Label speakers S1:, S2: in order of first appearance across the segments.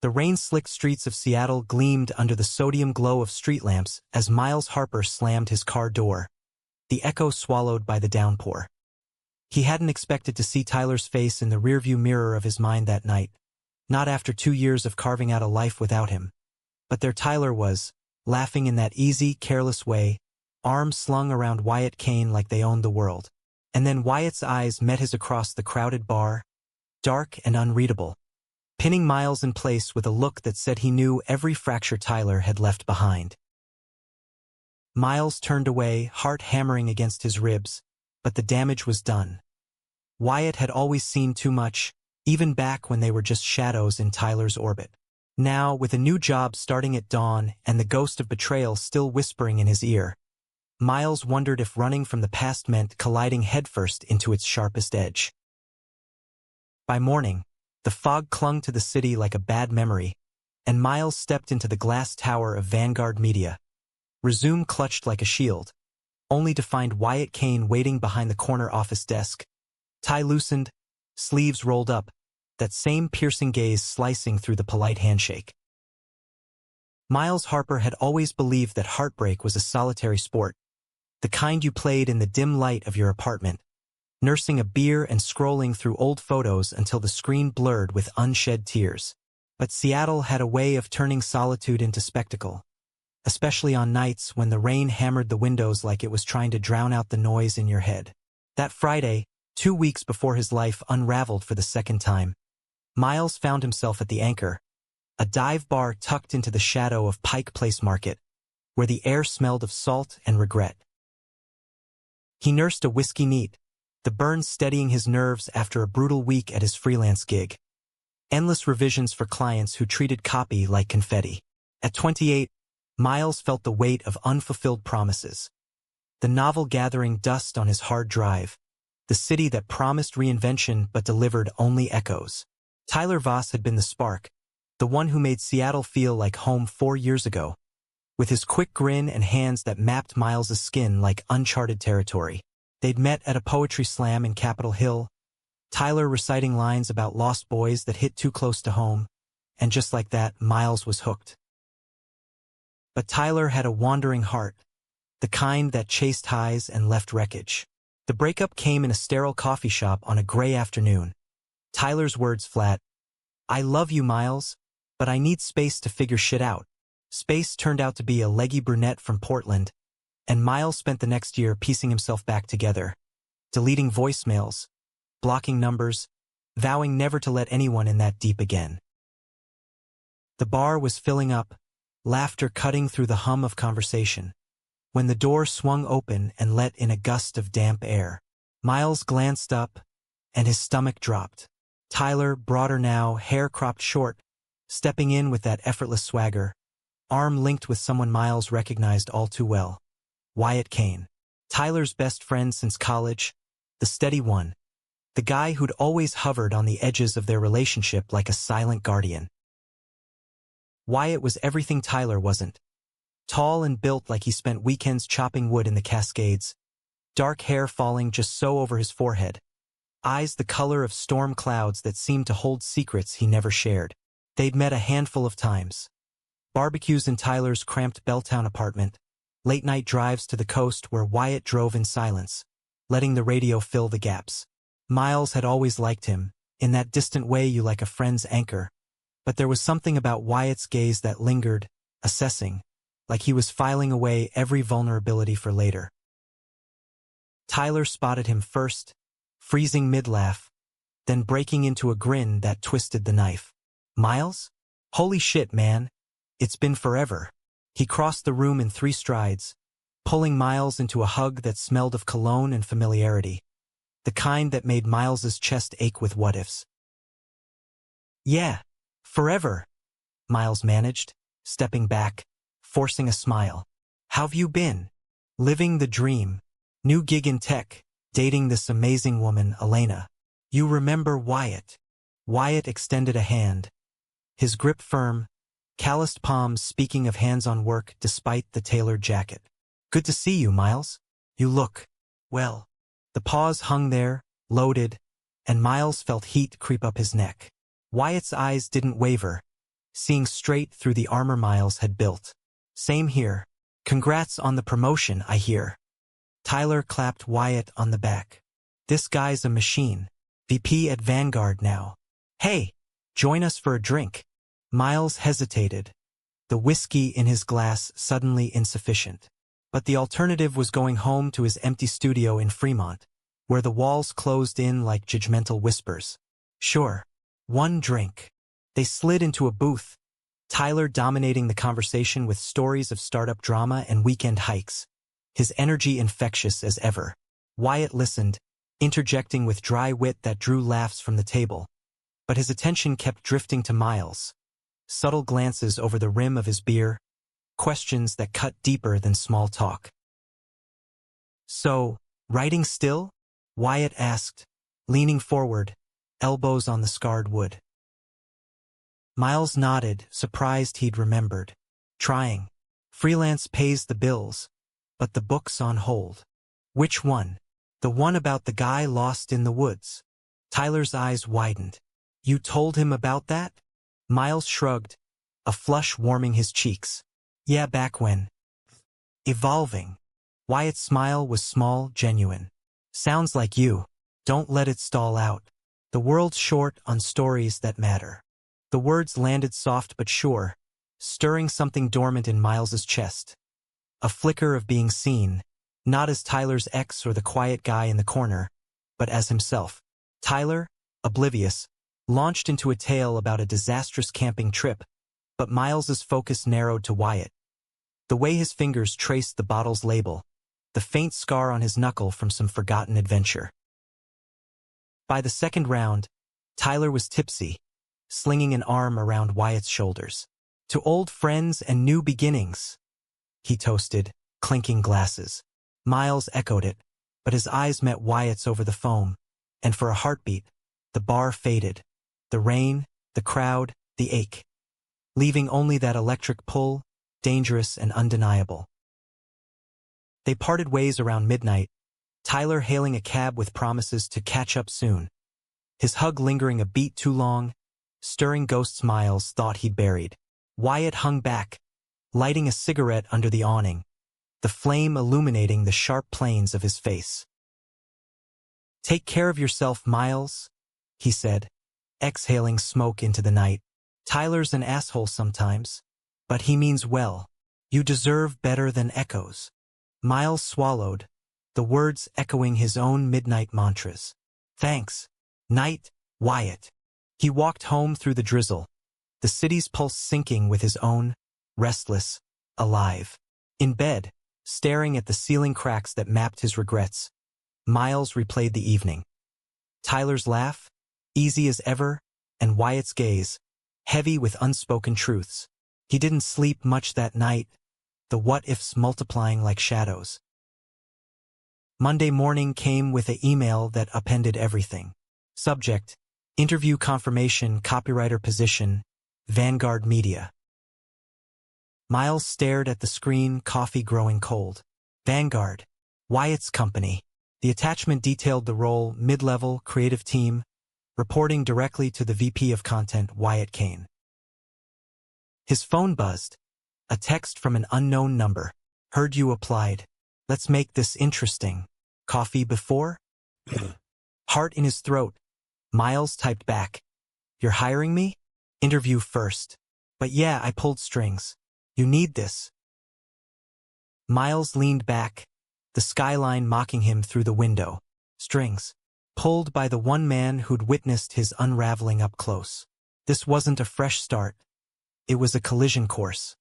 S1: The rain-slicked streets of Seattle gleamed under the sodium glow of street lamps as Miles Harper slammed his car door, the echo swallowed by the downpour. He hadn't expected to see Tyler's face in the rearview mirror of his mind that night, not after 2 years of carving out a life without him. But there Tyler was, laughing in that easy, careless way, arms slung around Wyatt Kane like they owned the world. And then Wyatt's eyes met his across the crowded bar, dark and unreadable, pinning Miles in place with a look that said he knew every fracture Tyler had left behind. Miles turned away, heart hammering against his ribs, but the damage was done. Wyatt had always seen too much, even back when they were just shadows in Tyler's orbit. Now, with a new job starting at dawn and the ghost of betrayal still whispering in his ear, Miles wondered if running from the past meant colliding headfirst into its sharpest edge. By morning, the fog clung to the city like a bad memory, and Miles stepped into the glass tower of Vanguard Media, Resume clutched like a shield, only to find Wyatt Kane waiting behind the corner office desk, tie loosened, sleeves rolled up, that same piercing gaze slicing through the polite handshake. Miles Harper had always believed that heartbreak was a solitary sport, the kind you played in the dim light of your apartment, nursing a beer and scrolling through old photos until the screen blurred with unshed tears. But Seattle had a way of turning solitude into spectacle, especially on nights when the rain hammered the windows like it was trying to drown out the noise in your head. That Friday, 2 weeks before his life unraveled for the second time, Miles found himself at the Anchor, a dive bar tucked into the shadow of Pike Place Market, where the air smelled of salt and regret. He nursed a whiskey neat, the burn steadying his nerves after a brutal week at his freelance gig. Endless revisions for clients who treated copy like confetti. At 28, Miles felt the weight of unfulfilled promises. The novel gathering dust on his hard drive, the city that promised reinvention but delivered only echoes. Tyler Voss had been the spark, the one who made Seattle feel like home 4 years ago, with his quick grin and hands that mapped Miles's skin like uncharted territory. They'd met at a poetry slam in Capitol Hill, Tyler reciting lines about lost boys that hit too close to home, and just like that, Miles was hooked. But Tyler had a wandering heart, the kind that chased highs and left wreckage. The breakup came in a sterile coffee shop on a gray afternoon. Tyler's words flat, "I love you, Miles, but I need space to figure shit out." Space turned out to be a leggy brunette from Portland, and Miles spent the next year piecing himself back together, deleting voicemails, blocking numbers, vowing never to let anyone in that deep again. The bar was filling up, laughter cutting through the hum of conversation, when the door swung open and let in a gust of damp air. Miles glanced up, and his stomach dropped. Tyler, broader now, hair cropped short, stepping in with that effortless swagger, arm linked with someone Miles recognized all too well. Wyatt Kane. Tyler's best friend since college, the steady one, the guy who'd always hovered on the edges of their relationship like a silent guardian. Wyatt was everything Tyler wasn't. Tall and built like he spent weekends chopping wood in the Cascades, dark hair falling just so over his forehead, eyes the color of storm clouds that seemed to hold secrets he never shared. They'd met a handful of times. Barbecues in Tyler's cramped Belltown apartment, late-night drives to the coast where Wyatt drove in silence, letting the radio fill the gaps. Miles had always liked him, in that distant way you like a friend's anchor, but there was something about Wyatt's gaze that lingered, assessing, like he was filing away every vulnerability for later. Tyler spotted him first, freezing mid-laugh, then breaking into a grin that twisted the knife. "Miles? Holy shit, man. It's been forever." He crossed the room in 3 strides, pulling Miles into a hug that smelled of cologne and familiarity, the kind that made Miles's chest ache with what-ifs. "Yeah, forever," Miles managed, stepping back, forcing a smile. "How've you been?" "Living the dream. New gig in tech, dating this amazing woman, Elena." "You remember Wyatt?" Wyatt extended a hand, his grip firm, calloused palms speaking of hands-on work despite the tailored jacket. "Good to see you, Miles. You look, well." The pause hung there, loaded, and Miles felt heat creep up his neck. Wyatt's eyes didn't waver, seeing straight through the armor Miles had built. Same here. Congrats on the promotion, I hear. Tyler clapped Wyatt on the back. This guy's a machine. VP at Vanguard now. Hey, join us for a drink. Miles hesitated, the whiskey in his glass suddenly insufficient. But the alternative was going home to his empty studio in Fremont, where the walls closed in like judgmental whispers. Sure. One drink. They slid into a booth, Tyler dominating the conversation with stories of startup drama and weekend hikes, his energy infectious as ever. Wyatt listened, interjecting with dry wit that drew laughs from the table. But his attention kept drifting to Miles. Subtle glances over the rim of his beer, questions that cut deeper than small talk. So, writing still? Wyatt asked, leaning forward, elbows on the scarred wood. Miles nodded, surprised he'd remembered. Trying. Freelance pays the bills, but the book's on hold. Which one? The one about the guy lost in the woods. Tyler's eyes widened. You told him about that? Miles shrugged, a flush warming his cheeks. Yeah, back when. Evolving. Wyatt's smile was small, genuine. Sounds like you. Don't let it stall out. The world's short on stories that matter. The words landed soft but sure, stirring something dormant in Miles's chest. A flicker of being seen, not as Tyler's ex or the quiet guy in the corner, but as himself. Tyler, oblivious, launched into a tale about a disastrous camping trip, but Miles's focus narrowed to Wyatt. The way his fingers traced the bottle's label, the faint scar on his knuckle from some forgotten adventure. By the second round, Tyler was tipsy, slinging an arm around Wyatt's shoulders. To old friends and new beginnings, he toasted, clinking glasses. Miles echoed it, but his eyes met Wyatt's over the foam, and for a heartbeat, the bar faded. The rain, the crowd, the ache, leaving only that electric pull, dangerous and undeniable. They parted ways around midnight, Tyler hailing a cab with promises to catch up soon. His hug lingering a beat too long, stirring ghosts Miles thought he'd buried. Wyatt hung back, lighting a cigarette under the awning, the flame illuminating the sharp planes of his face. Take care of yourself, Miles, he said, exhaling smoke into the night. Tyler's an asshole sometimes, but he means well. You deserve better than echoes. Miles swallowed, the words echoing his own midnight mantras. Thanks. Night, Wyatt. He walked home through the drizzle, the city's pulse sinking with his own, restless, alive. In bed, staring at the ceiling cracks that mapped his regrets, Miles replayed the evening. Tyler's laugh, easy as ever, and Wyatt's gaze, heavy with unspoken truths. He didn't sleep much that night, the what-ifs multiplying like shadows. Monday morning came with an email that upended everything. Subject: interview confirmation, copywriter position, Vanguard Media. Miles stared at the screen, coffee growing cold. Vanguard, Wyatt's company. The attachment detailed the role, mid-level, creative team, reporting directly to the VP of Content, Wyatt Kane. His phone buzzed. A text from an unknown number. Heard you applied. Let's make this interesting. Coffee before? Heart in his throat. Miles typed back. You're hiring me? Interview first. But yeah, I pulled strings. You need this. Miles leaned back, the skyline mocking him through the window. Strings. Pulled by the one man who'd witnessed his unraveling up close. This wasn't a fresh start. It was a collision course.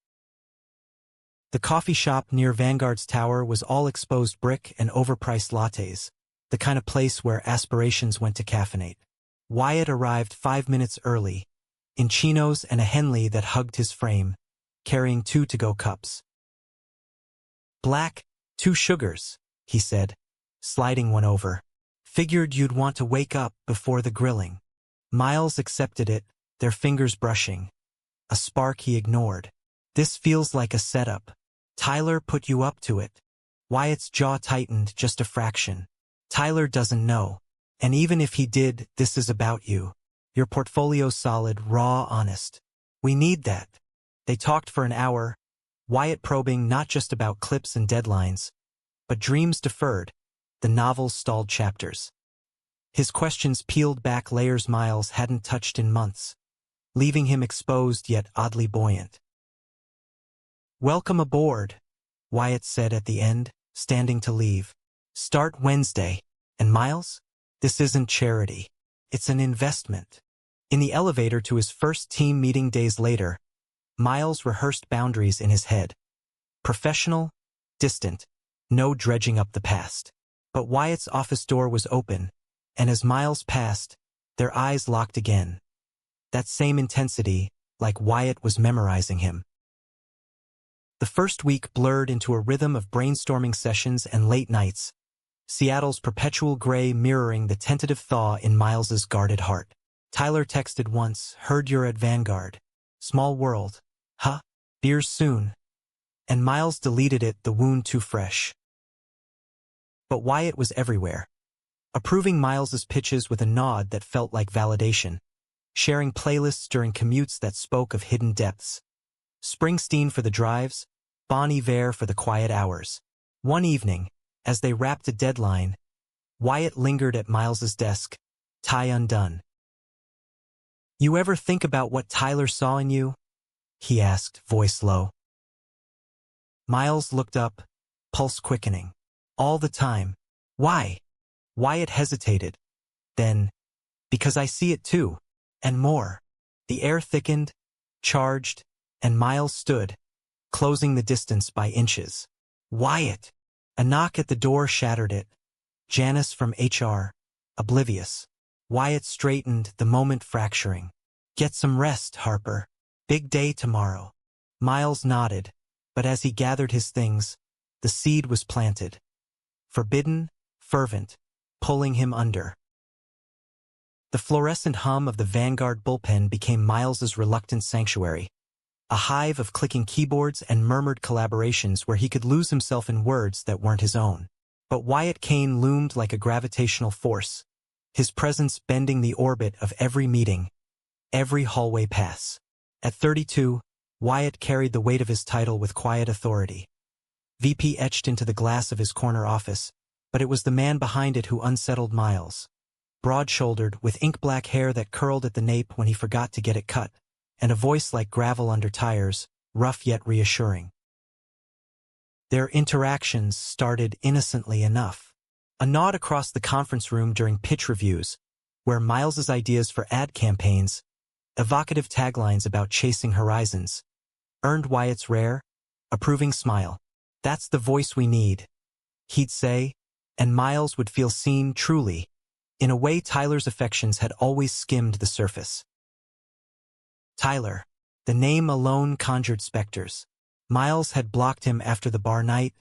S1: The coffee shop near Vanguard's tower was all exposed brick and overpriced lattes, the kind of place where aspirations went to caffeinate. Wyatt arrived 5 minutes early, in chinos and a Henley that hugged his frame, carrying 2 to-go cups. Black, 2 sugars, he said, sliding one over. Figured you'd want to wake up before the grilling. Miles accepted it, their fingers brushing. A spark he ignored. This feels like a setup. Tyler put you up to it. Wyatt's jaw tightened just a fraction. Tyler doesn't know. And even if he did, this is about you. Your portfolio's solid, raw, honest. We need that. They talked for an hour, Wyatt probing not just about clips and deadlines, but dreams deferred, the novel's stalled chapters. His questions peeled back layers Miles hadn't touched in months, leaving him exposed yet oddly buoyant. "Welcome aboard," Wyatt said at the end, standing to leave. "Start Wednesday. And Miles? This isn't charity. It's an investment." In the elevator to his first team meeting days later, Miles rehearsed boundaries in his head. Professional, distant, no dredging up the past. But Wyatt's office door was open, and as Miles passed, their eyes locked again. That same intensity, like Wyatt was memorizing him. The first week blurred into a rhythm of brainstorming sessions and late nights, Seattle's perpetual gray mirroring the tentative thaw in Miles's guarded heart. Tyler texted once, "Heard you're at Vanguard. Small world. Huh? Beers soon." And Miles deleted it, the wound too fresh. But Wyatt was everywhere, approving Miles's pitches with a nod that felt like validation, sharing playlists during commutes that spoke of hidden depths. Springsteen for the drives, Bon Iver for the quiet hours. One evening, as they wrapped a deadline, Wyatt lingered at Miles's desk, tie undone. "You ever think about what Tyler saw in you?" he asked, voice low. Miles looked up, pulse quickening. "All the time." "Why?" Wyatt hesitated. Then, "Because I see it too, and more." The air thickened, charged, and Miles stood, closing the distance by inches. "Wyatt!" A knock at the door shattered it. Janice from HR, oblivious. Wyatt straightened, the moment fracturing. "Get some rest, Harper. Big day tomorrow." Miles nodded, but as he gathered his things, the seed was planted. Forbidden, fervent, pulling him under. The fluorescent hum of the Vanguard bullpen became Miles's reluctant sanctuary, a hive of clicking keyboards and murmured collaborations where he could lose himself in words that weren't his own. But Wyatt Kane loomed like a gravitational force, his presence bending the orbit of every meeting, every hallway pass. At 32, Wyatt carried the weight of his title with quiet authority. VP etched into the glass of his corner office, but it was the man behind it who unsettled Miles. Broad-shouldered, with ink-black hair that curled at the nape when he forgot to get it cut, and a voice like gravel under tires, rough yet reassuring. Their interactions started innocently enough. A nod across the conference room during pitch reviews, where Miles's ideas for ad campaigns, evocative taglines about chasing horizons, earned Wyatt's rare, approving smile. "That's the voice we need," he'd say, and Miles would feel seen truly, in a way Tyler's affections had always skimmed the surface. Tyler. The name alone conjured specters. Miles had blocked him after the bar night,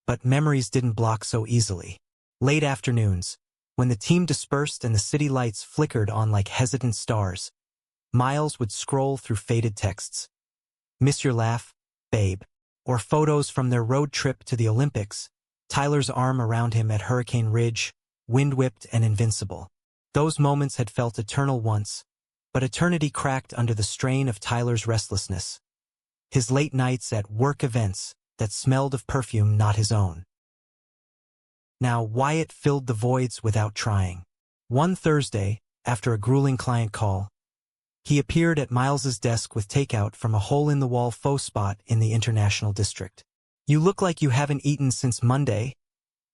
S1: but memories didn't block so easily. Late afternoons, when the team dispersed and the city lights flickered on like hesitant stars, Miles would scroll through faded texts. "Miss your laugh, babe," or photos from their road trip to the Olympics, Tyler's arm around him at Hurricane Ridge, wind-whipped and invincible. Those moments had felt eternal once, but eternity cracked under the strain of Tyler's restlessness. His late nights at work events that smelled of perfume not his own. Now Wyatt filled the voids without trying. One Thursday, after a grueling client call, he appeared at Miles's desk with takeout from a hole-in-the-wall faux spot in the International District. "You look like you haven't eaten since Monday,"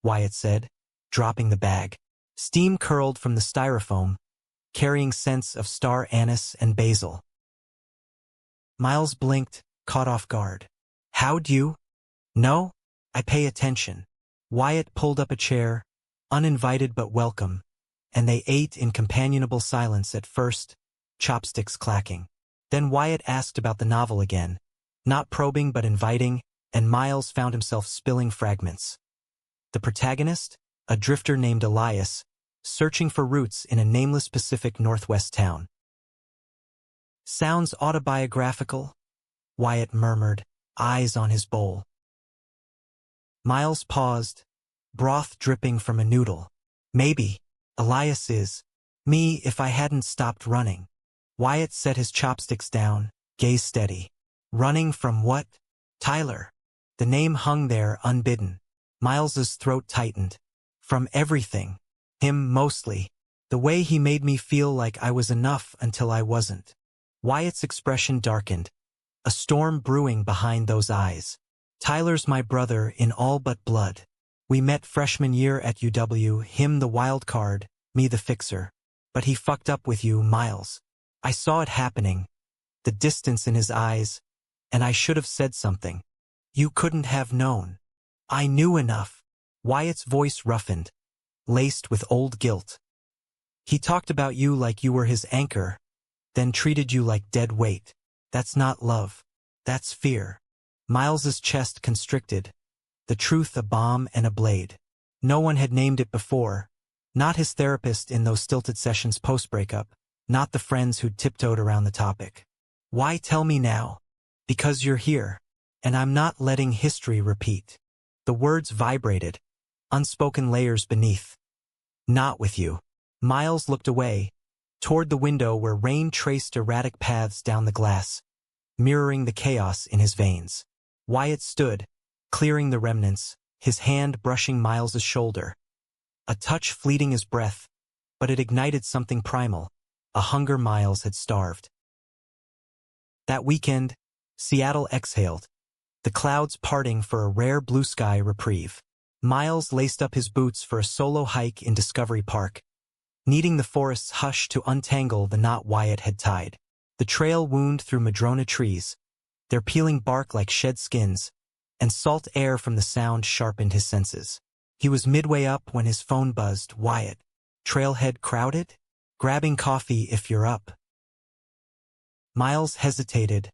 S1: Wyatt said, dropping the bag. Steam curled from the styrofoam, carrying scents of star anise and basil. Miles blinked, caught off guard. "How'd you?" "No, I pay attention." Wyatt pulled up a chair, uninvited but welcome, and they ate in companionable silence at first, chopsticks clacking. Then Wyatt asked about the novel again, not probing but inviting, and Miles found himself spilling fragments. The protagonist, a drifter named Elias, searching for roots in a nameless Pacific Northwest town. "Sounds autobiographical," Wyatt murmured, eyes on his bowl. Miles paused, broth dripping from a noodle. "Maybe. Elias is me if I hadn't stopped running." Wyatt set his chopsticks down, gaze steady. Running from what? Tyler. The name hung there unbidden. Miles's throat tightened. From everything. Him mostly. The way he made me feel like I was enough until I wasn't. Wyatt's expression darkened. A storm brewing behind those eyes. Tyler's my brother in all but blood. We met freshman year at UW, him the wild card, me the fixer. But he fucked up with you, Miles. I saw it happening. The distance in his eyes. And I should have said something. You couldn't have known. I knew enough. Wyatt's voice roughened, laced with old guilt. He talked about you like you were his anchor, then treated you like dead weight. That's not love. That's fear. Miles's chest constricted. The truth a bomb and a blade. No one had named it before. Not his therapist in those stilted sessions post-breakup. Not the friends who'd tiptoed around the topic. Why tell me now? Because you're here. And I'm not letting history repeat. The words vibrated. Unspoken layers beneath. Not with you. Miles looked away, toward the window where rain traced erratic paths down the glass, mirroring the chaos in his veins. Wyatt stood, clearing the remnants, his hand brushing Miles's shoulder. A touch fleeting as breath, but it ignited something primal, a hunger Miles had starved. That weekend, Seattle exhaled, the clouds parting for a rare blue sky reprieve. Miles laced up his boots for a solo hike in Discovery Park, needing the forest's hush to untangle the knot Wyatt had tied. The trail wound through madrona trees, their peeling bark like shed skins, and salt air from the sound sharpened his senses. He was midway up when his phone buzzed. Wyatt. Trailhead crowded? Grabbing coffee if you're up. Miles hesitated,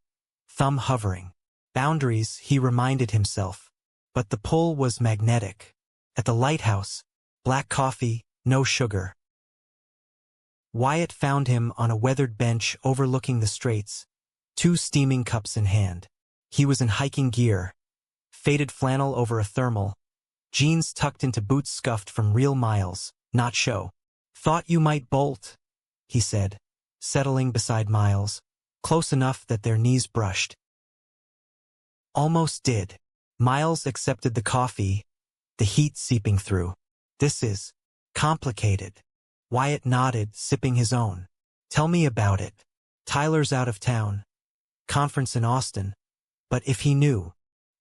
S1: thumb hovering. Boundaries, he reminded himself. But the pull was magnetic. At the lighthouse, black coffee, no sugar. Wyatt found him on a weathered bench overlooking the straits, 2 steaming cups in hand. He was in hiking gear, faded flannel over a thermal, jeans tucked into boots scuffed from real Miles, not show. Thought you might bolt, he said, settling beside Miles, close enough that their knees brushed. Almost did. Miles accepted the coffee, the heat seeping through. This is complicated. Wyatt nodded, sipping his own. Tell me about it. Tyler's out of town. Conference in Austin. But if he knew,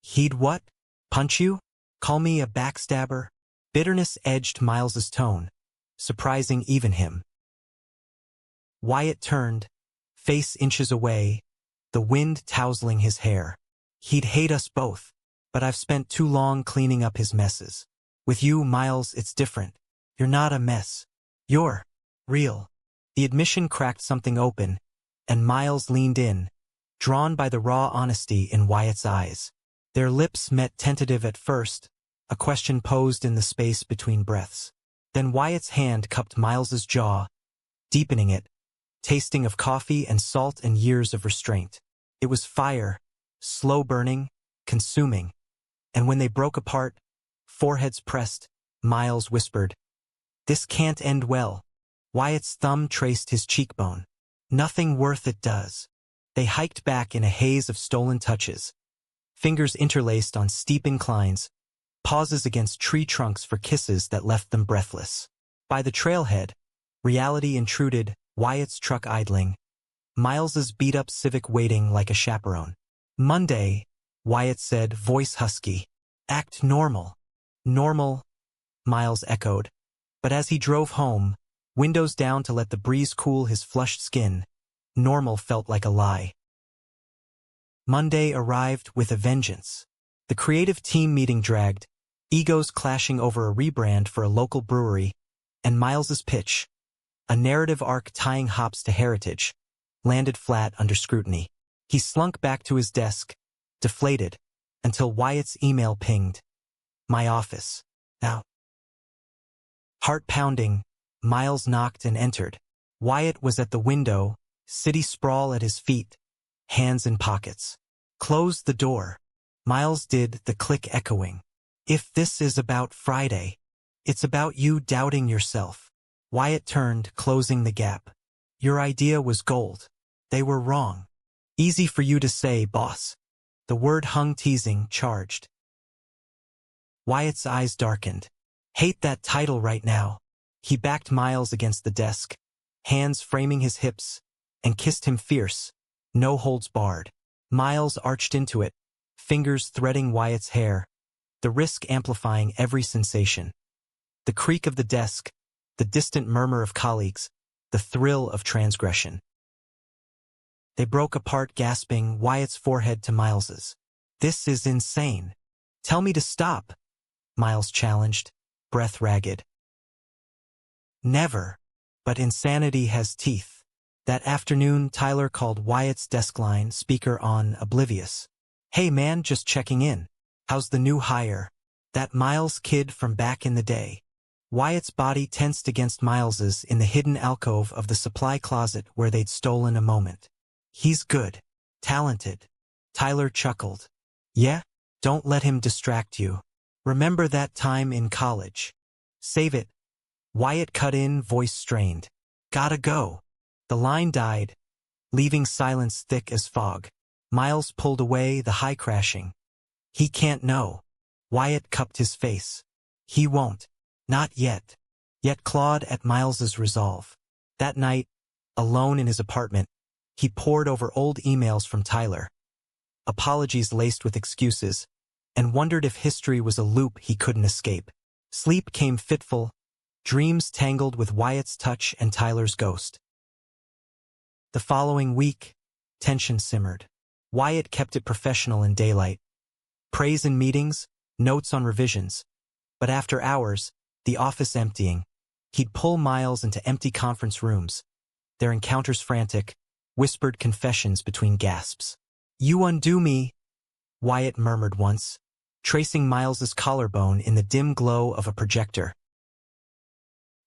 S1: he'd what? Punch you? Call me a backstabber? Bitterness edged Miles's tone, surprising even him. Wyatt turned, face inches away, the wind tousling his hair. He'd hate us both, but I've spent too long cleaning up his messes. With you, Miles, it's different. You're not a mess. You're real. The admission cracked something open, and Miles leaned in, drawn by the raw honesty in Wyatt's eyes. Their lips met tentative at first, a question posed in the space between breaths. Then Wyatt's hand cupped Miles's jaw, deepening it, tasting of coffee and salt and years of restraint. It was fire, slow burning, consuming. And when they broke apart, foreheads pressed, Miles whispered, "This can't end well." Wyatt's thumb traced his cheekbone. "Nothing worth it does." They hiked back in a haze of stolen touches, fingers interlaced on steep inclines, pauses against tree trunks for kisses that left them breathless. By the trailhead, reality intruded, Wyatt's truck idling, Miles's beat-up Civic waiting like a chaperone. "Monday," Wyatt said, voice husky. "Act normal." "Normal," Miles echoed. But as he drove home, windows down to let the breeze cool his flushed skin, normal felt like a lie. Monday arrived with a vengeance. The creative team meeting dragged, egos clashing over a rebrand for a local brewery, and Miles's pitch, a narrative arc tying hops to heritage, landed flat under scrutiny. He slunk back to his desk, deflated, until Wyatt's email pinged. "My office. Now." Heart pounding, Miles knocked and entered. Wyatt was at the window, city sprawl at his feet, hands in pockets. "Close the door." Miles did, the click echoing. "If this is about Friday, it's about you doubting yourself." Wyatt turned, closing the gap. "Your idea was gold. They were wrong." Easy for you to say, boss. The word hung teasing, charged. Wyatt's eyes darkened. Hate that title right now. He backed Miles against the desk, hands framing his hips, and kissed him fierce, no holds barred. Miles arched into it, fingers threading Wyatt's hair, the risk amplifying every sensation. The creak of the desk, the distant murmur of colleagues, the thrill of transgression. They broke apart, gasping, Wyatt's forehead to Miles's. This is insane. Tell me to stop, Miles challenged, breath ragged. Never. But insanity has teeth. That afternoon, Tyler called Wyatt's desk line, speaker on, oblivious. Hey man, just checking in. How's the new hire? That Miles kid from back in the day. Wyatt's body tensed against Miles's in the hidden alcove of the supply closet where they'd stolen a moment. He's good. Talented. Tyler chuckled. Yeah? Don't let him distract you. Remember that time in college. Save it. Wyatt cut in, voice strained. Gotta go. The line died, leaving silence thick as fog. Miles pulled away, the high crashing. He can't know. Wyatt cupped his face. He won't. Not yet. Yet clawed at Miles's resolve. That night, alone in his apartment, he pored over old emails from Tyler. Apologies laced with excuses, and wondered if history was a loop he couldn't escape. Sleep came fitful, dreams tangled with Wyatt's touch and Tyler's ghost. The following week, tension simmered. Wyatt kept it professional in daylight. Praise in meetings, notes on revisions. But after hours, the office emptying, he'd pull Miles into empty conference rooms, their encounters frantic, whispered confessions between gasps. You undo me, Wyatt murmured once, tracing Miles's collarbone in the dim glow of a projector.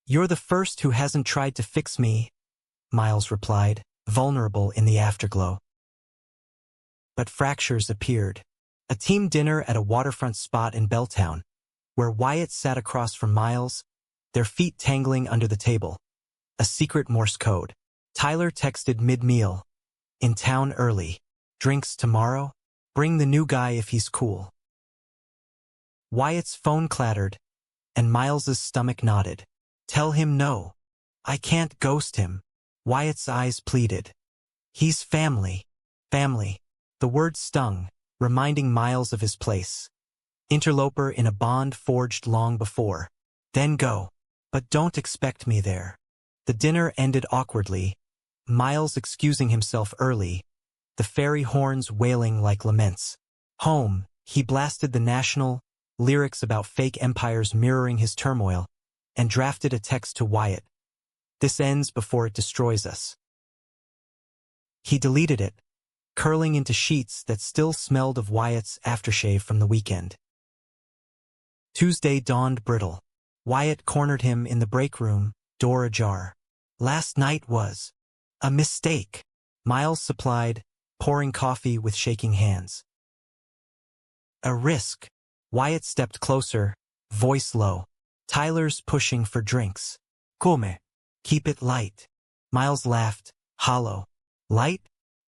S1: You're the first who hasn't tried to fix me, Miles replied, vulnerable in the afterglow. But fractures appeared. A team dinner at a waterfront spot in Belltown, where Wyatt sat across from Miles, their feet tangling under the table. A secret Morse code. Tyler texted mid-meal. In town early. Drinks tomorrow? Bring the new guy if he's cool. Wyatt's phone clattered, and Miles's stomach nodded. Tell him no. I can't ghost him. Wyatt's eyes pleaded. He's family. Family. The word stung, reminding Miles of his place. Interloper in a bond forged long before. Then go. But don't expect me there. The dinner ended awkwardly, Miles excusing himself early, the fairy horns wailing like laments. Home, he blasted the national lyrics about fake empires mirroring his turmoil, and drafted a text to Wyatt. This ends before it destroys us. He deleted it, curling into sheets that still smelled of Wyatt's aftershave from the weekend. Tuesday dawned brittle. Wyatt cornered him in the break room, door ajar. Last night was a mistake, Miles supplied, pouring coffee with shaking hands. A risk. Wyatt stepped closer, voice low. Tyler's pushing for drinks. Come. Keep it light. Miles laughed, hollow. Light?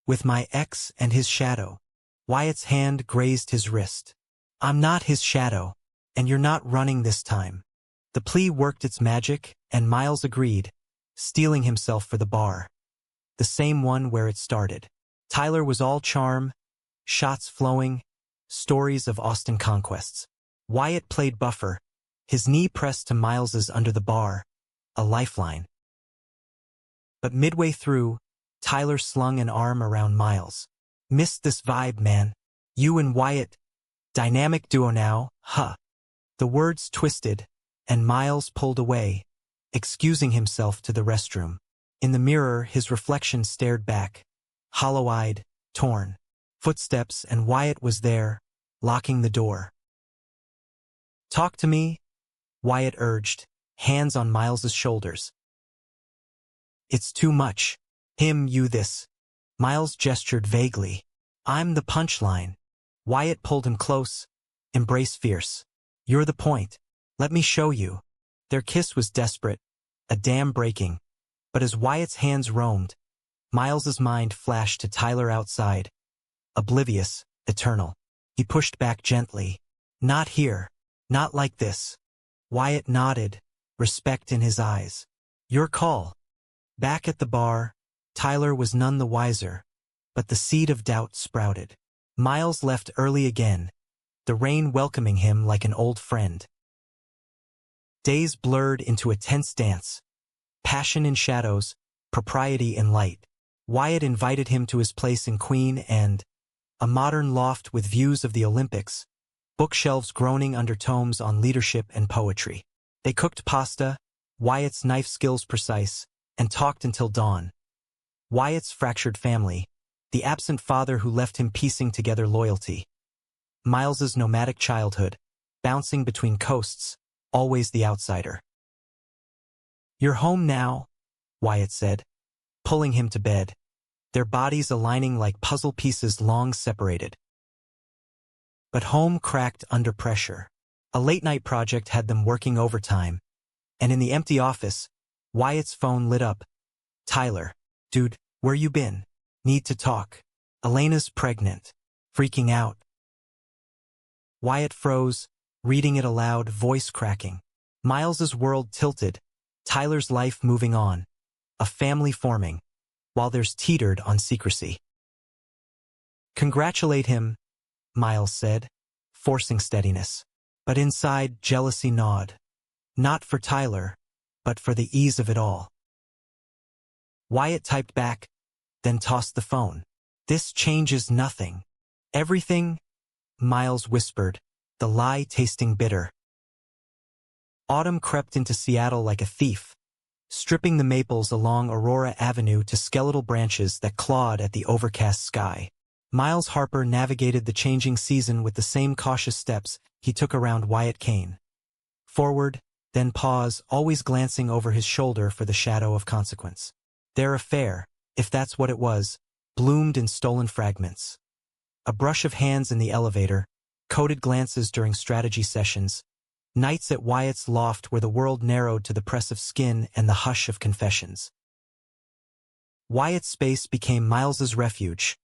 S1: With my ex and his shadow. Wyatt's hand grazed his wrist. I'm not his shadow, and you're not running this time. The plea worked its magic, and Miles agreed, steeling himself for the bar. The same one where it started. Tyler was all charm, shots flowing, stories of Austin conquests. Wyatt played buffer, his knee pressed to Miles's under the bar, a lifeline. But midway through, Tyler slung an arm around Miles. Missed this vibe, man. You and Wyatt. Dynamic duo now, huh? The words twisted, and Miles pulled away, excusing himself to the restroom. In the mirror, his reflection stared back, hollow-eyed, torn. Footsteps, and Wyatt was there, locking the door. Talk to me, Wyatt urged, hands on Miles's shoulders. It's too much. Him, you, this. Miles gestured vaguely. I'm the punchline. Wyatt pulled him close, embrace fierce. You're the point. Let me show you. Their kiss was desperate, a dam breaking. But as Wyatt's hands roamed, Miles's mind flashed to Tyler outside. Oblivious, eternal. He pushed back gently. Not here. Not like this. Wyatt nodded, respect in his eyes. Your call. Back at the bar, Tyler was none the wiser, but the seed of doubt sprouted. Miles left early again, the rain welcoming him like an old friend. Days blurred into a tense dance. Passion in shadows, propriety in light. Wyatt invited him to his place in Queen and, a modern loft with views of the Olympics, bookshelves groaning under tomes on leadership and poetry. They cooked pasta, Wyatt's knife skills precise, and talked until dawn. Wyatt's fractured family, the absent father who left him piecing together loyalty. Miles's nomadic childhood, bouncing between coasts, always the outsider. You're home now, Wyatt said, pulling him to bed, their bodies aligning like puzzle pieces long separated. But home cracked under pressure. A late-night project had them working overtime, and in the empty office, Wyatt's phone lit up. Tyler, dude, where you been? Need to talk. Elena's pregnant. Freaking out. Wyatt froze, reading it aloud, voice cracking. Miles's world tilted, Tyler's life moving on, a family forming, while theirs teetered on secrecy. Congratulate him, Miles said, forcing steadiness. But inside, jealousy gnawed. Not for Tyler, but for the ease of it all. Wyatt typed back, then tossed the phone. This changes nothing. Everything, Miles whispered, the lie tasting bitter. Autumn crept into Seattle like a thief, stripping the maples along Aurora Avenue to skeletal branches that clawed at the overcast sky. Miles Harper navigated the changing season with the same cautious steps he took around Wyatt Kane. Forward, then pause, always glancing over his shoulder for the shadow of consequence. Their affair, if that's what it was, bloomed in stolen fragments. A brush of hands in the elevator, coded glances during strategy sessions, nights at Wyatt's loft where the world narrowed to the press of skin and the hush of confessions. Wyatt's space became Miles's refuge,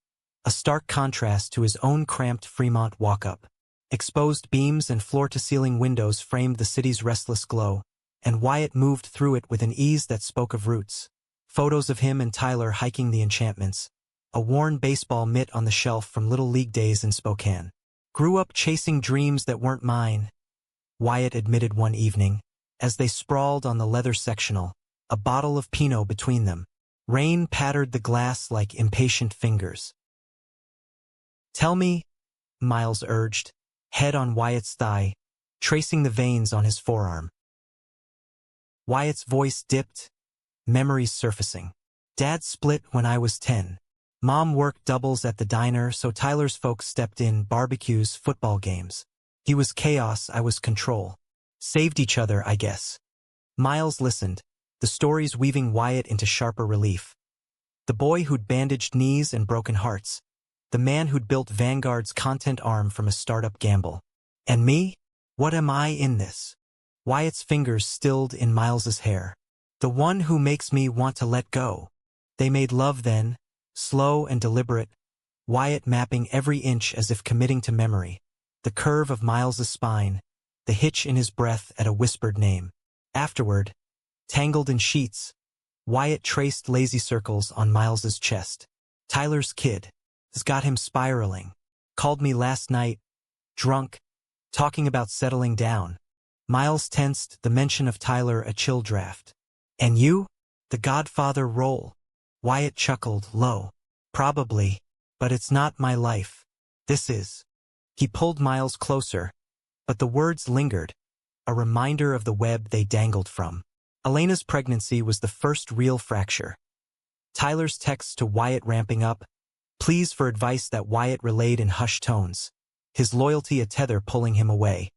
S1: a stark contrast to his own cramped Fremont walk-up. Exposed beams and floor-to-ceiling windows framed the city's restless glow, and Wyatt moved through it with an ease that spoke of roots. Photos of him and Tyler hiking the enchantments, a worn baseball mitt on the shelf from Little League days in Spokane. Grew up chasing dreams that weren't mine, Wyatt admitted one evening, as they sprawled on the leather sectional, a bottle of Pinot between them. Rain pattered the glass like impatient fingers. Tell me, Miles urged, head on Wyatt's thigh, tracing the veins on his forearm. Wyatt's voice dipped, memories surfacing. Dad split when I was 10. Mom worked doubles at the diner, so Tyler's folks stepped in, barbecues, football games. He was chaos, I was control. Saved each other, I guess. Miles listened, the stories weaving Wyatt into sharper relief. The boy who'd bandaged knees and broken hearts. The man who'd built Vanguard's content arm from a startup gamble. And me? What am I in this? Wyatt's fingers stilled in Miles's hair. The one who makes me want to let go. They made love then, slow and deliberate, Wyatt mapping every inch as if committing to memory. The curve of Miles's spine, the hitch in his breath at a whispered name. Afterward, tangled in sheets, Wyatt traced lazy circles on Miles's chest. Tyler's kid has got him spiraling. Called me last night, drunk, talking about settling down. Miles tensed, the mention of Tyler a chill draft. And you? The Godfather role. Wyatt chuckled, low. Probably, but it's not my life. This is. He pulled Miles closer, but the words lingered, a reminder of the web they dangled from. Elena's pregnancy was the first real fracture. Tyler's texts to Wyatt ramping up, pleas for advice that Wyatt relayed in hushed tones, his loyalty a tether pulling him away.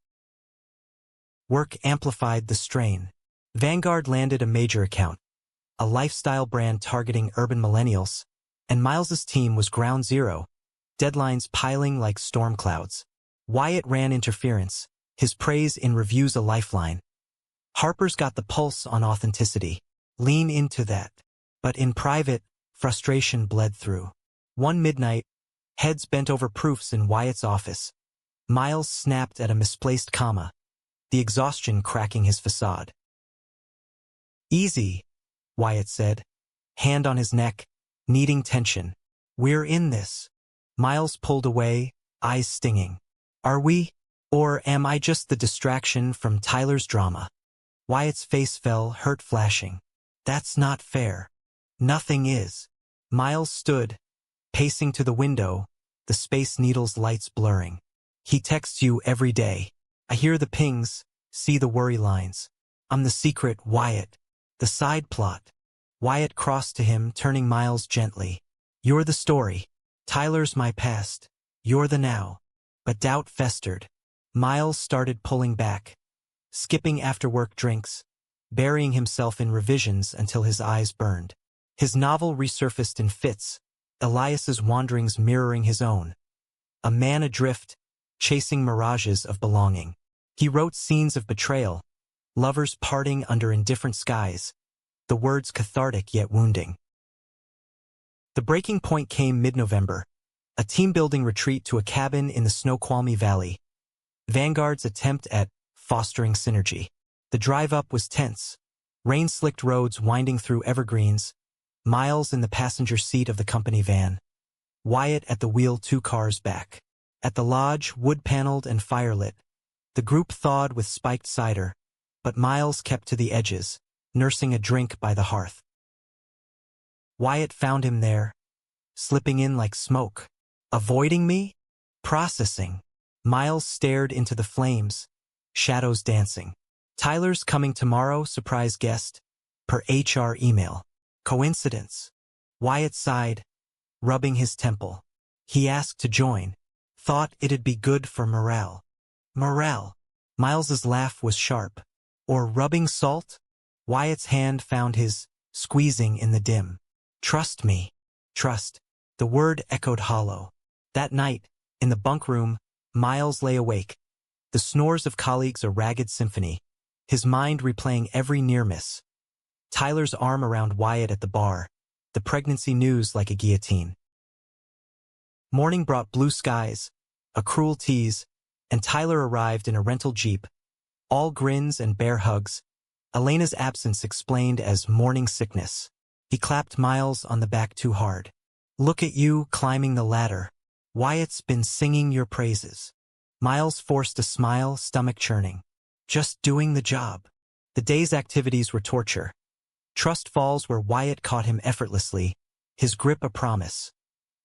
S1: Work amplified the strain. Vanguard landed a major account, a lifestyle brand targeting urban millennials, and Miles's team was ground zero, deadlines piling like storm clouds. Wyatt ran interference, his praise in reviews a lifeline. Harper's got the pulse on authenticity. Lean into that. But in private, Frustration bled through. One midnight, heads bent over proofs in Wyatt's office. Miles snapped at a misplaced comma, the exhaustion cracking his facade. "Easy," Wyatt said, hand on his neck, kneading tension. "We're in this." Miles pulled away, eyes stinging. "Are we? Or am I just the distraction from Tyler's drama?" Wyatt's face fell, hurt flashing. "That's not fair." "Nothing is." Miles stood, pacing to the window, the Space Needle's lights blurring. "He texts you every day. I hear the pings, see the worry lines. I'm the secret, Wyatt. The side plot." Wyatt crossed to him, turning Miles gently. "You're the story. Tyler's my past. You're the now." But doubt festered. Miles started pulling back, skipping after-work drinks, burying himself in revisions until his eyes burned. His novel resurfaced in fits, Elias's wanderings mirroring his own. A man adrift, chasing mirages of belonging. He wrote scenes of betrayal, lovers parting under indifferent skies, the words cathartic yet wounding. The breaking point came mid-November, a team-building retreat to a cabin in the Snoqualmie Valley. Vanguard's attempt at fostering synergy. The drive-up was tense, rain-slicked roads winding through evergreens, Miles in the passenger seat of the company van, Wyatt at the wheel 2 cars back. At the lodge, wood-paneled and firelit, the group thawed with spiked cider, but Miles kept to the edges, nursing a drink by the hearth. Wyatt found him there, slipping in like smoke. "Avoiding me?" "Processing." Miles stared into the flames, shadows dancing. "Tyler's coming tomorrow, surprise guest, per HR email." "Coincidence?" Wyatt sighed, rubbing his temple. "He asked to join. Thought it'd be good for morale." "Morale?" Miles's laugh was sharp. "Or rubbing salt?" Wyatt's hand found his, squeezing in the dim. "Trust me." Trust. The word echoed hollow. That night, in the bunk room, Miles lay awake, the snores of colleagues a ragged symphony, his mind replaying every near miss. Tyler's arm around Wyatt at the bar, the pregnancy news like a guillotine. Morning brought blue skies, a cruel tease, and Tyler arrived in a rental jeep, all grins and bear hugs, Elena's absence explained as morning sickness. He clapped Miles on the back too hard. "Look at you climbing the ladder. Wyatt's been singing your praises." Miles forced a smile, stomach churning. "Just doing the job." The day's activities were torture. Trust falls where Wyatt caught him effortlessly, his grip a promise.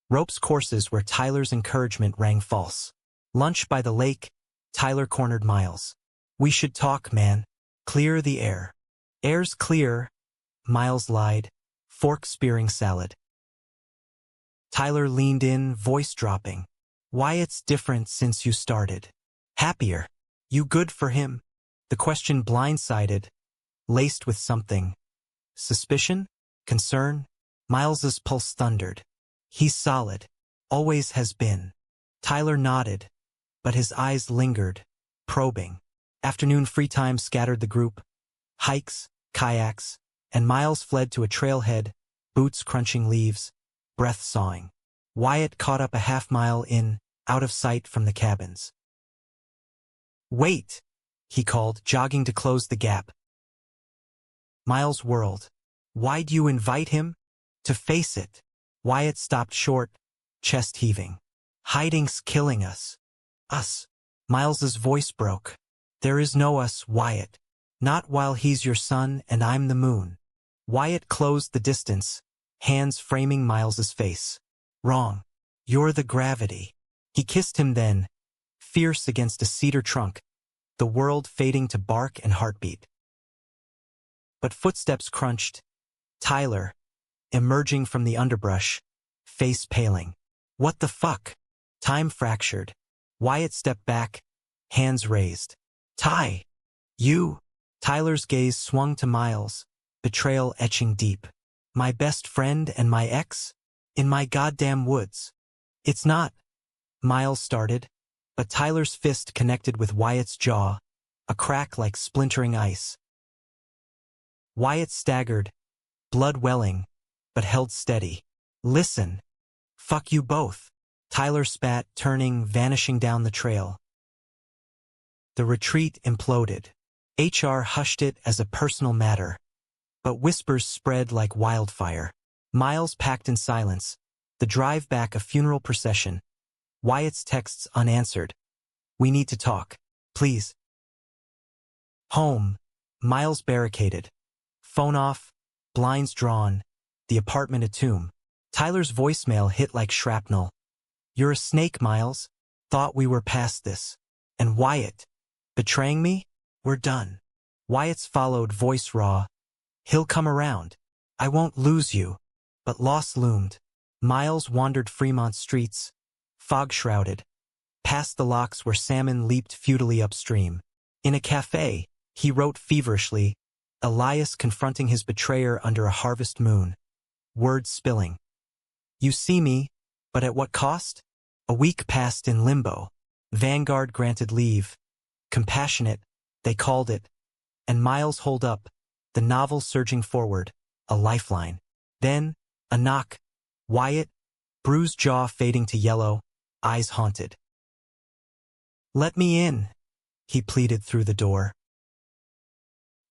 S1: Ropes courses where Tyler's encouragement rang false. Lunch by the lake, Tyler cornered Miles. "We should talk, man. Clear the air." "Air's clear," Miles lied, fork spearing salad. Tyler leaned in, voice dropping. "Wyatt's different since you started." "Happier." "You good for him?" The question blindsided, laced with something. Suspicion? Concern? Miles's pulse thundered. "He's solid. Always has been." Tyler nodded, but his eyes lingered, probing. Afternoon free time scattered the group. Hikes, kayaks, and Miles fled to a trailhead, boots crunching leaves, breath sawing. Wyatt caught up a half-mile in, out of sight from the cabins. "Wait," he called, jogging to close the gap. Miles whirled. "Why'd you invite him?" "To face it." Wyatt stopped short, chest heaving. "Hiding's killing us." "Us?" Miles's voice broke. "There is no us, Wyatt. Not while he's your sun and I'm the moon." Wyatt closed the distance, hands framing Miles's face. "Wrong. You're the gravity." He kissed him then, fierce against a cedar trunk, the world fading to bark and heartbeat. But footsteps crunched. Tyler, emerging from the underbrush, face paling. "What the fuck?" Time fractured. Wyatt stepped back, hands raised. "Ty! You!" Tyler's gaze swung to Miles, betrayal etching deep. "My best friend and my ex? In my goddamn woods." "It's not," Miles started, but Tyler's fist connected with Wyatt's jaw, a crack like splintering ice. Wyatt staggered, blood welling, but held steady. Listen. Fuck you both. Tyler spat, turning, vanishing down the trail. The retreat imploded. HR hushed it as a personal matter. But whispers spread like wildfire. Miles packed in silence. The drive back a funeral procession. Wyatt's texts unanswered. We need to talk. Please. Home. Miles barricaded. Phone off. Blinds drawn. The apartment a tomb. Tyler's voicemail hit like shrapnel. You're a snake, Miles. Thought we were past this. And Wyatt. Betraying me? We're done. Wyatt's followed, voice raw. He'll come around. I won't lose you. But loss loomed. Miles wandered Fremont streets, fog-shrouded, past the locks where salmon leaped futilely upstream. In a cafe, he wrote feverishly, Elias confronting his betrayer under a harvest moon. Words spilling. You see me, but at what cost? A week passed in limbo. Vanguard granted leave. Compassionate, they called it. And Miles holed up, the novel surging forward, a lifeline. Then, a knock. Wyatt, bruised jaw fading to yellow, eyes haunted. Let me in, he pleaded through the door.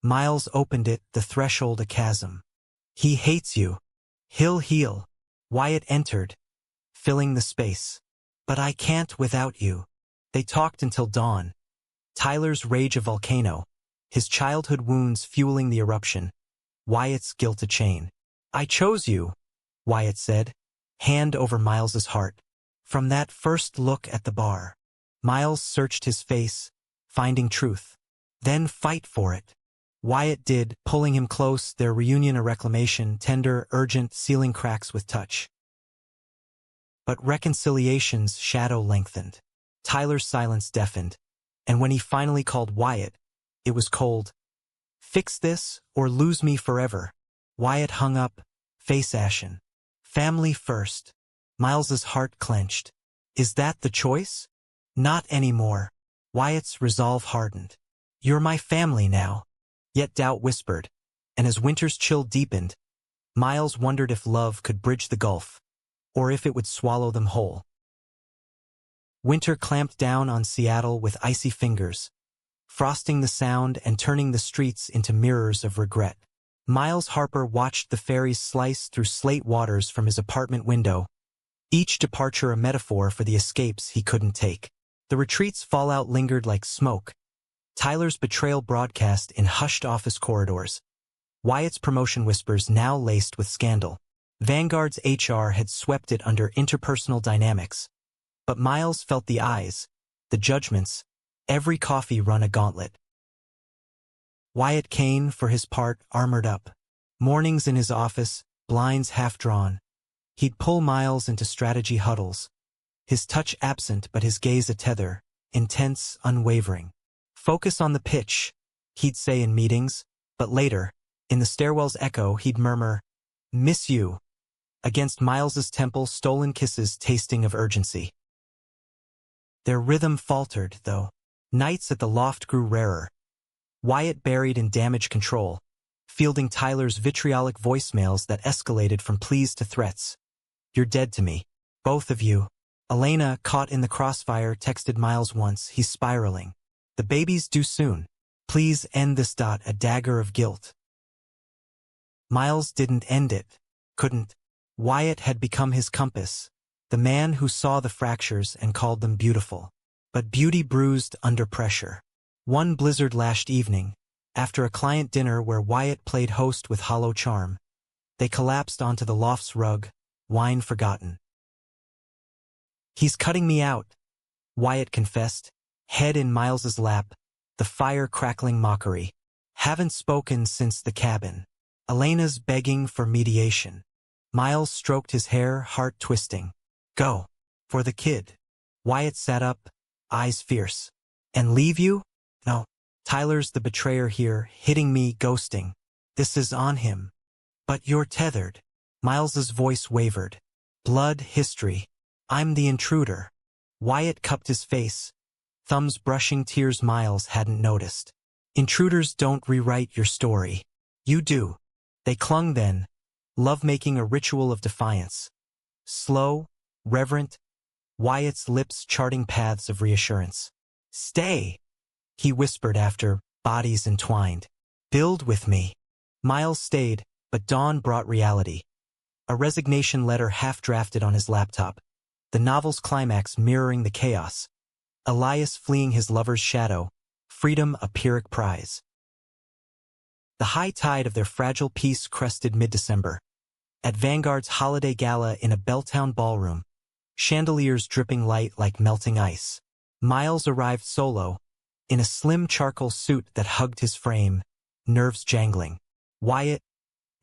S1: Miles opened it, the threshold a chasm. He hates you. He'll heal. Wyatt entered, filling the space. But I can't without you. They talked until dawn. Tyler's rage a volcano, his childhood wounds fueling the eruption. Wyatt's guilt a chain. I chose you, Wyatt said, hand over Miles's heart. From that first look at the bar, Miles searched his face, finding truth. Then fight for it. Wyatt did, pulling him close, their reunion a reclamation, tender, urgent, sealing cracks with touch. But reconciliation's shadow lengthened. Tyler's silence deafened. And when he finally called Wyatt, it was cold. Fix this, or lose me forever. Wyatt hung up, face ashen. Family first. Miles's heart clenched. Is that the choice? Not anymore. Wyatt's resolve hardened. You're my family now. Yet doubt whispered, and as winter's chill deepened, Miles wondered if love could bridge the gulf, or if it would swallow them whole. Winter clamped down on Seattle with icy fingers, frosting the sound and turning the streets into mirrors of regret. Miles Harper watched the ferries slice through slate waters from his apartment window, each departure a metaphor for the escapes he couldn't take. The retreat's fallout lingered like smoke. Tyler's betrayal broadcast in hushed office corridors. Wyatt's promotion whispers now laced with scandal. Vanguard's HR had swept it under interpersonal dynamics. But Miles felt the eyes, the judgments, every coffee run a gauntlet. Wyatt Kane, for his part, armored up. Mornings in his office, blinds half drawn. He'd pull Miles into strategy huddles. His touch absent but his gaze a tether, intense, unwavering. Focus on the pitch, he'd say in meetings, but later, in the stairwell's echo, he'd murmur, miss you, against Miles's temple, stolen kisses tasting of urgency. Their rhythm faltered, though. Nights at the loft grew rarer. Wyatt buried in damage control, fielding Tyler's vitriolic voicemails that escalated from pleas to threats. You're dead to me. Both of you. Elena, caught in the crossfire, texted Miles once, he's spiraling. The baby's due soon. Please end this. A dagger of guilt. Miles didn't end it. Couldn't. Wyatt had become his compass, the man who saw the fractures and called them beautiful. But beauty bruised under pressure. One blizzard-lashed evening, after a client dinner where Wyatt played host with hollow charm, they collapsed onto the loft's rug, wine forgotten. He's cutting me out, Wyatt confessed, head in Miles's lap, the fire crackling mockery. Haven't spoken since the cabin. Elena's begging for mediation. Miles stroked his hair, heart twisting. Go. For the kid. Wyatt sat up, eyes fierce. And leave you? No. Tyler's the betrayer here, hitting me, ghosting. This is on him. But you're tethered. Miles's voice wavered. Blood history. I'm the intruder. Wyatt cupped his face, thumbs brushing tears Miles hadn't noticed. Intruders don't rewrite your story. You do. They clung then, lovemaking a ritual of defiance. Slow, reverent, Wyatt's lips charting paths of reassurance. "Stay," he whispered after, bodies entwined. "Build with me." Miles stayed, but dawn brought reality. A resignation letter half-drafted on his laptop. The novel's climax mirroring the chaos. Elias fleeing his lover's shadow. Freedom a Pyrrhic prize. The high tide of their fragile peace crested mid-December. At Vanguard's holiday gala in a Belltown ballroom, chandeliers dripping light like melting ice. Miles arrived solo, in a slim charcoal suit that hugged his frame, nerves jangling. Wyatt,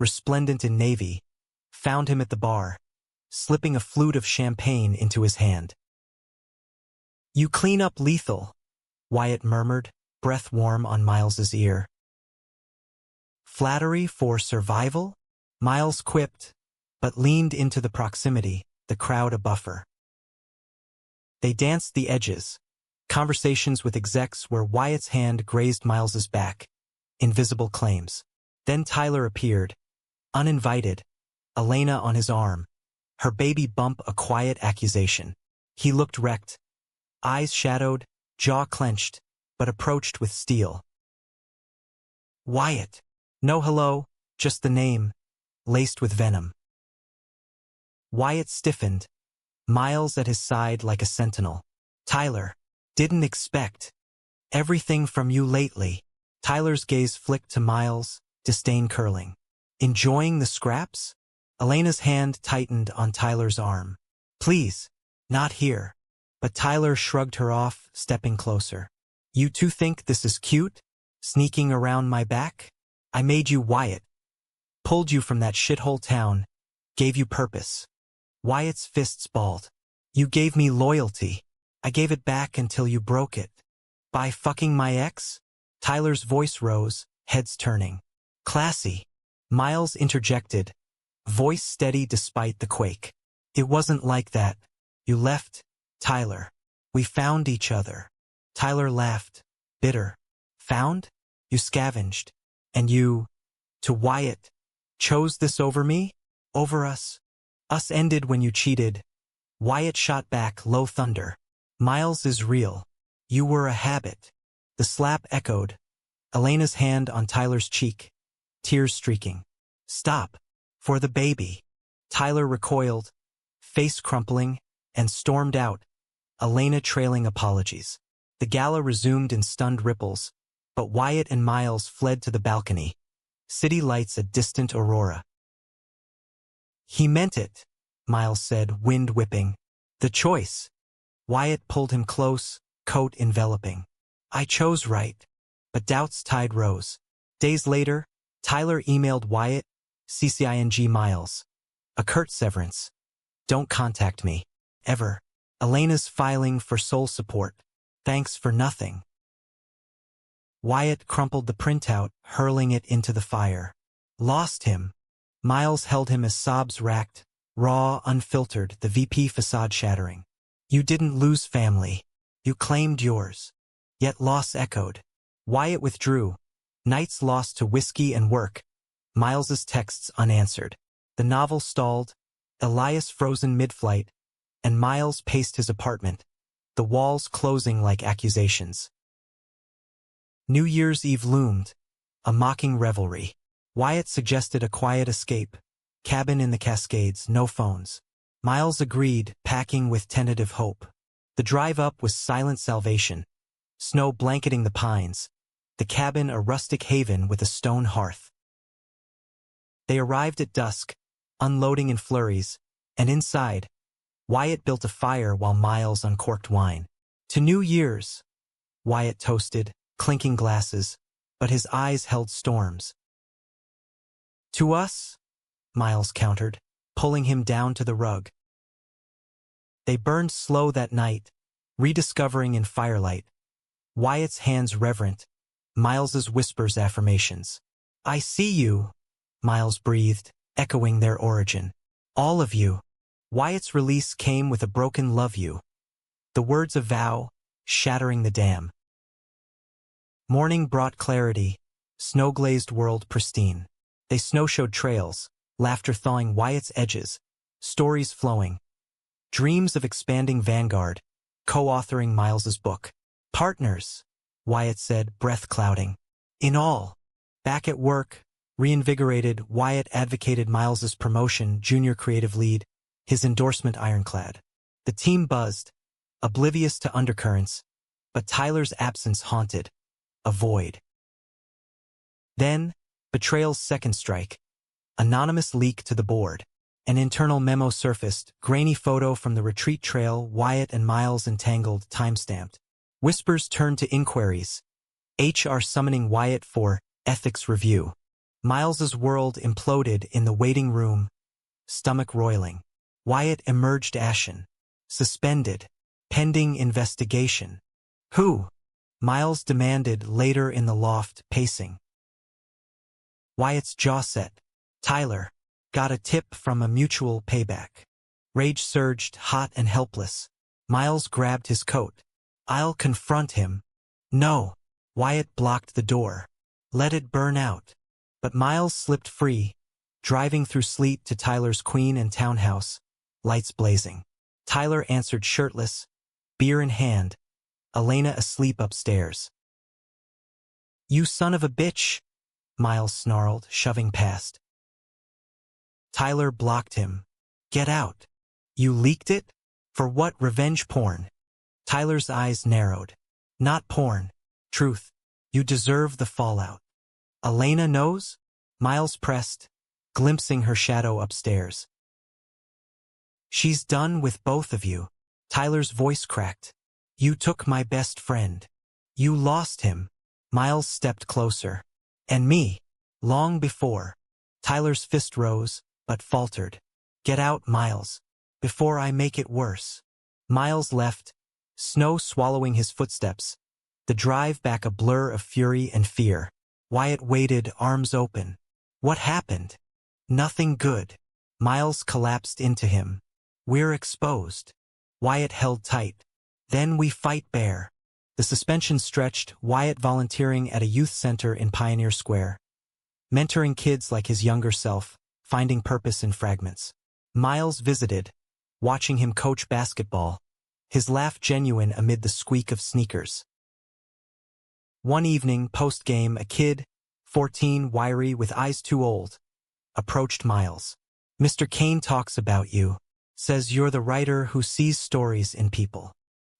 S1: resplendent in navy, found him at the bar, slipping a flute of champagne into his hand. "You clean up lethal," Wyatt murmured, breath warm on Miles's ear. "Flattery for survival?" Miles quipped, but leaned into the proximity, the crowd a buffer. They danced the edges, conversations with execs where Wyatt's hand grazed Miles's back, invisible claims. Then Tyler appeared, uninvited, Elena on his arm, her baby bump a quiet accusation. He looked wrecked, eyes shadowed, jaw clenched, but approached with steel. "Wyatt." No hello, just the name, laced with venom. Wyatt stiffened, Miles at his side like a sentinel. "Tyler, didn't expect everything from you lately." Tyler's gaze flicked to Miles, disdain curling. "Enjoying the scraps?" Elena's hand tightened on Tyler's arm. "Please, not here." But Tyler shrugged her off, stepping closer. "You two think this is cute? Sneaking around my back? I made you Wyatt. Pulled you from that shithole town. Gave you purpose." Wyatt's fists balled. "You gave me loyalty. I gave it back until you broke it. By fucking my ex?" Tyler's voice rose, heads turning. "Classy." Miles interjected, voice steady despite the quake. "It wasn't like that. You left, Tyler. We found each other." Tyler laughed, bitter. "Found? You scavenged. And you, to Wyatt, chose this over me? Over us? Us ended when you cheated." Wyatt shot back, low thunder. "Miles is real. You were a habit." The slap echoed, Elena's hand on Tyler's cheek, tears streaking. "Stop. For the baby." Tyler recoiled, face crumpling, and stormed out, Elena trailing apologies. The gala resumed in stunned ripples, but Wyatt and Miles fled to the balcony. City lights a distant aurora. "He meant it," Miles said, wind whipping. "The choice." Wyatt pulled him close, coat enveloping. "I chose right." But doubt's tide rose. Days later, Tyler emailed Wyatt, CCING Miles. A curt severance. "Don't contact me. Ever. Elena's filing for soul support. Thanks for nothing." Wyatt crumpled the printout, hurling it into the fire. "Lost him." Miles held him as sobs racked, raw, unfiltered, the VP facade shattering. "You didn't lose family. You claimed yours." Yet loss echoed. Wyatt withdrew, nights lost to whiskey and work, Miles's texts unanswered. The novel stalled, Elias frozen mid-flight, and Miles paced his apartment, the walls closing like accusations. New Year's Eve loomed, a mocking revelry. Wyatt suggested a quiet escape, cabin in the Cascades, no phones. Miles agreed, packing with tentative hope. The drive up was silent salvation, snow blanketing the pines, the cabin a rustic haven with a stone hearth. They arrived at dusk, unloading in flurries, and inside, Wyatt built a fire while Miles uncorked wine. "To New Year's," Wyatt toasted, clinking glasses, but his eyes held storms. "To us," Miles countered, pulling him down to the rug. They burned slow that night, rediscovering in firelight. Wyatt's hands reverent, Miles's whispers affirmations. "I see you," Miles breathed, echoing their origin. "All of you." Wyatt's release came with a broken "love you." The words of vow, shattering the dam. Morning brought clarity, snow-glazed world pristine. They snowshowed trails, laughter thawing Wyatt's edges, stories flowing. Dreams of expanding Vanguard, co-authoring Miles's book. Partners, Wyatt said, breath clouding. In all. Back at work, reinvigorated, Wyatt advocated Miles's promotion, junior creative lead, his endorsement ironclad. The team buzzed, oblivious to undercurrents, but Tyler's absence haunted. A void. Then, betrayal's second strike. Anonymous leak to the board. An internal memo surfaced, grainy photo from the retreat trail, Wyatt and Miles entangled, timestamped. Whispers turned to inquiries. HR summoning Wyatt for ethics review. Miles's world imploded in the waiting room, stomach roiling. Wyatt emerged ashen. Suspended. Pending investigation. Who? Miles demanded later in the loft, pacing. Wyatt's jaw set. Tyler. Got a tip from a mutual payback. Rage surged, hot and helpless. Miles grabbed his coat. I'll confront him. No. Wyatt blocked the door. Let it burn out. But Miles slipped free, driving through sleet to Tyler's Queen and townhouse, lights blazing. Tyler answered shirtless, beer in hand, Elena asleep upstairs. You son of a bitch, Miles snarled, shoving past. Tyler blocked him. Get out. You leaked it? For what? Revenge porn. Tyler's eyes narrowed. Not porn. Truth. You deserve the fallout. Elena knows? Miles pressed, glimpsing her shadow upstairs. She's done with both of you. Tyler's voice cracked. You took my best friend. You lost him. Miles stepped closer. And me. Long before. Tyler's fist rose, but faltered. Get out, Miles, before I make it worse. Miles left, snow swallowing his footsteps, the drive back a blur of fury and fear. Wyatt waited, arms open. What happened? Nothing good. Miles collapsed into him. We're exposed. Wyatt held tight. Then we fight bare. The suspension stretched, Wyatt volunteering at a youth center in Pioneer Square. Mentoring kids like his younger self, finding purpose in fragments. Miles visited, watching him coach basketball, his laugh genuine amid the squeak of sneakers. One evening, post-game, a kid, 14, wiry, with eyes too old, approached Miles. Mr. Kane talks about you, says you're the writer who sees stories in people.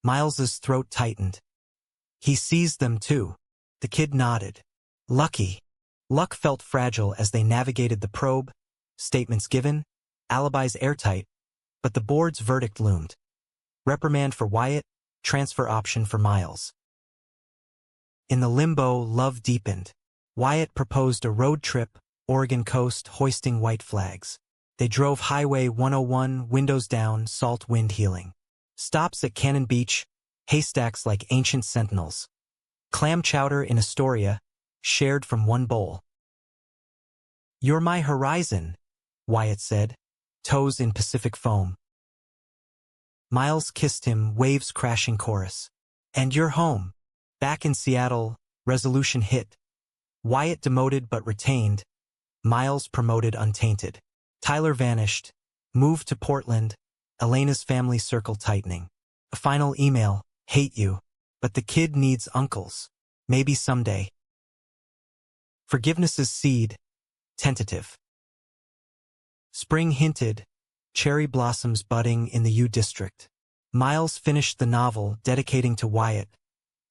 S1: Miles's throat tightened. He sees them too. The kid nodded. Lucky. Luck felt fragile as they navigated the probe, statements given, alibis airtight, but the board's verdict loomed. Reprimand for Wyatt, transfer option for Miles. In the limbo, love deepened. Wyatt proposed a road trip, Oregon coast, hoisting white flags. They drove Highway 101, windows down, salt wind healing. Stops at Cannon Beach, haystacks like ancient sentinels. Clam chowder in Astoria, shared from one bowl. You're my horizon, Wyatt said, toes in Pacific foam. Miles kissed him, waves crashing chorus. And you're home. Back in Seattle, resolution hit. Wyatt demoted but retained. Miles promoted untainted. Tyler vanished, moved to Portland, Elena's family circle tightening. A final email, hate you, but the kid needs uncles. Maybe someday. Forgiveness's seed, tentative. Spring hinted, cherry blossoms budding in the U District. Miles finished the novel, dedicating to Wyatt,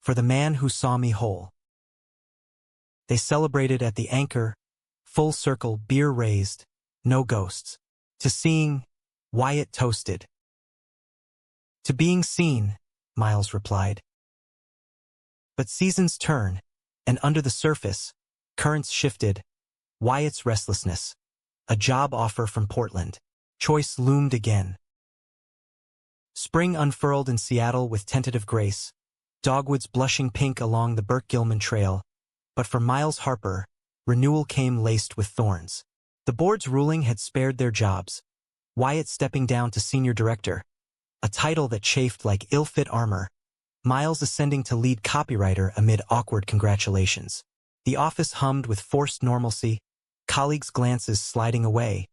S1: for the man who saw me whole. They celebrated at the Anchor, full circle, beer raised, no ghosts. To seeing, Wyatt toasted. To being seen, Miles replied. But seasons turn, and under the surface, currents shifted. Wyatt's restlessness. A job offer from Portland. Choice loomed again. Spring unfurled in Seattle with tentative grace. Dogwoods blushing pink along the Burke-Gilman Trail. But for Miles Harper, renewal came laced with thorns. The board's ruling had spared their jobs. Wyatt stepping down to senior director. A title that chafed like ill-fit armor. Miles ascending to lead copywriter amid awkward congratulations. The office hummed with forced normalcy, colleagues' glances sliding away,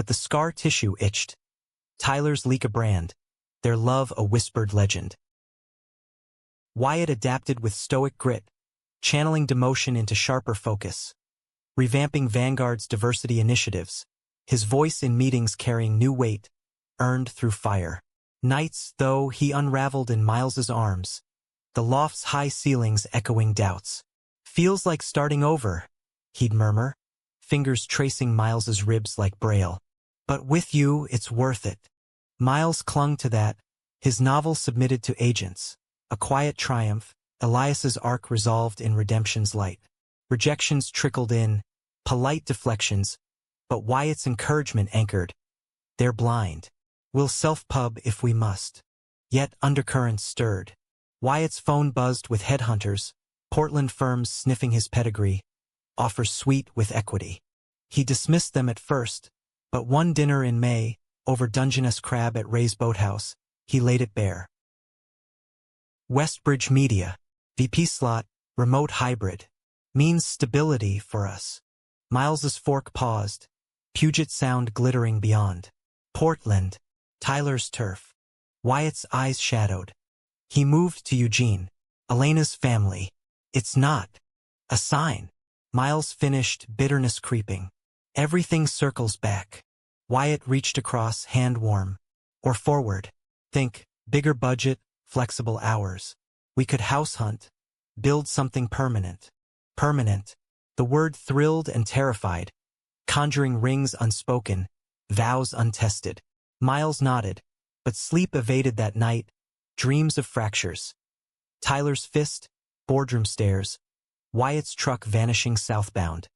S1: but the scar tissue itched. Tyler's leak a brand, their love a whispered legend. Wyatt adapted with stoic grit, channeling demotion into sharper focus, revamping Vanguard's diversity initiatives, his voice in meetings carrying new weight, earned through fire. Nights, though, he unraveled in Miles's arms, the loft's high ceilings echoing doubts. "Feels like starting over," he'd murmur, fingers tracing Miles's ribs like braille. "But with you, it's worth it." Miles clung to that, his novel submitted to agents, a quiet triumph, Elias's arc resolved in redemption's light. Rejections trickled in, polite deflections, but Wyatt's encouragement anchored. "They're blind. We'll self-pub if we must." Yet undercurrents stirred. Wyatt's phone buzzed with headhunters, Portland firms sniffing his pedigree, offers sweet with equity. He dismissed them at first, but one dinner in May, over Dungeness crab at Ray's Boathouse, he laid it bare. Westbridge Media, VP slot, remote hybrid, means stability for us. Miles's fork paused, Puget Sound glittering beyond. Portland, Tyler's turf. Wyatt's eyes shadowed. He moved to Eugene, Elena's family. "It's not a sign." Miles finished, bitterness creeping. "Everything circles back." Wyatt reached across, hand warm. "Or forward. Think, bigger budget, flexible hours. We could house hunt, build something permanent." Permanent. The word thrilled and terrified, conjuring rings unspoken, vows untested. Miles nodded, but sleep evaded that night, dreams of fractures. Tyler's fist, boardroom stairs, Wyatt's truck vanishing southbound.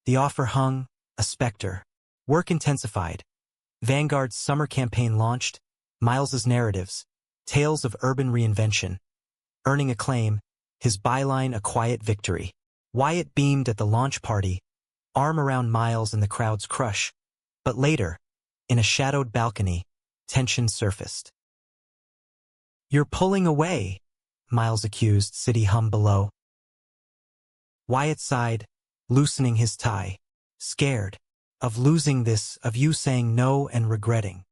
S1: The offer hung, a specter. Work intensified. Vanguard's summer campaign launched, Miles's narratives, tales of urban reinvention. Earning acclaim, his byline a quiet victory. Wyatt beamed at the launch party, arm around Miles in the crowd's crush. But later, in a shadowed balcony, tension surfaced. "You're pulling away," Miles accused, city hum below. Wyatt sighed, loosening his tie. "Scared. Of losing this, of you saying no and regretting."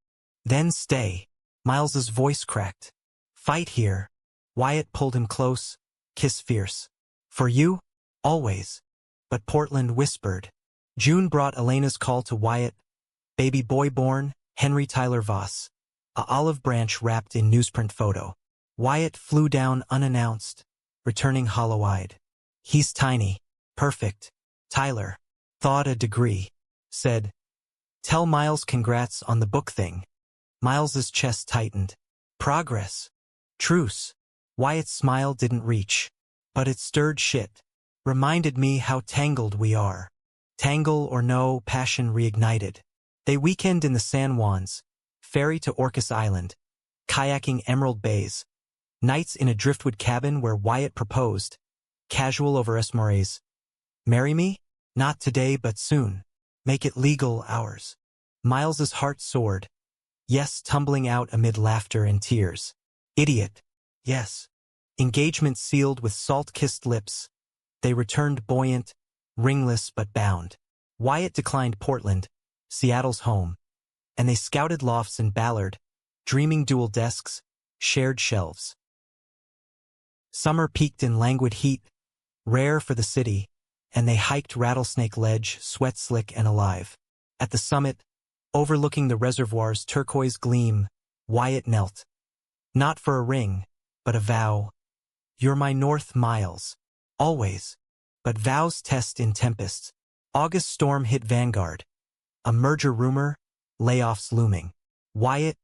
S1: "Then stay." Miles's voice cracked. "Fight here." Wyatt pulled him close, kiss fierce. "For you? Always." But Portland whispered. June brought Elena's call to Wyatt. Baby boy born, Henry Tyler Voss. A olive branch wrapped in newsprint photo. Wyatt flew down unannounced, returning hollow-eyed. "He's tiny. Perfect." Tyler, thought a degree, said, "Tell Miles congrats on the book thing." Miles's chest tightened. "Progress. Truce." Wyatt's smile didn't reach, but it stirred shit. Reminded me how tangled we are. Tangle or no, passion reignited. They weekend in the San Juans, ferry to Orcas Island, kayaking Emerald Bays, nights in a driftwood cabin where Wyatt proposed, casual over Esmores. "Marry me? Not today but soon. Make it legal, ours." Miles's heart soared. Yes, tumbling out amid laughter and tears. Idiot. Yes. Engagement sealed with salt-kissed lips. They returned buoyant, ringless but bound. Wyatt declined Portland, Seattle's home, and they scouted lofts in Ballard, dreaming dual desks, shared shelves. Summer peaked in languid heat, rare for the city, and they hiked Rattlesnake Ledge, sweat slick and alive. At the summit, overlooking the reservoir's turquoise gleam, Wyatt knelt. Not for a ring, but a vow. "You're my North, Miles. Always." But vows test in tempests. August storm hit Vanguard. A merger rumor, layoffs looming. Wyatt,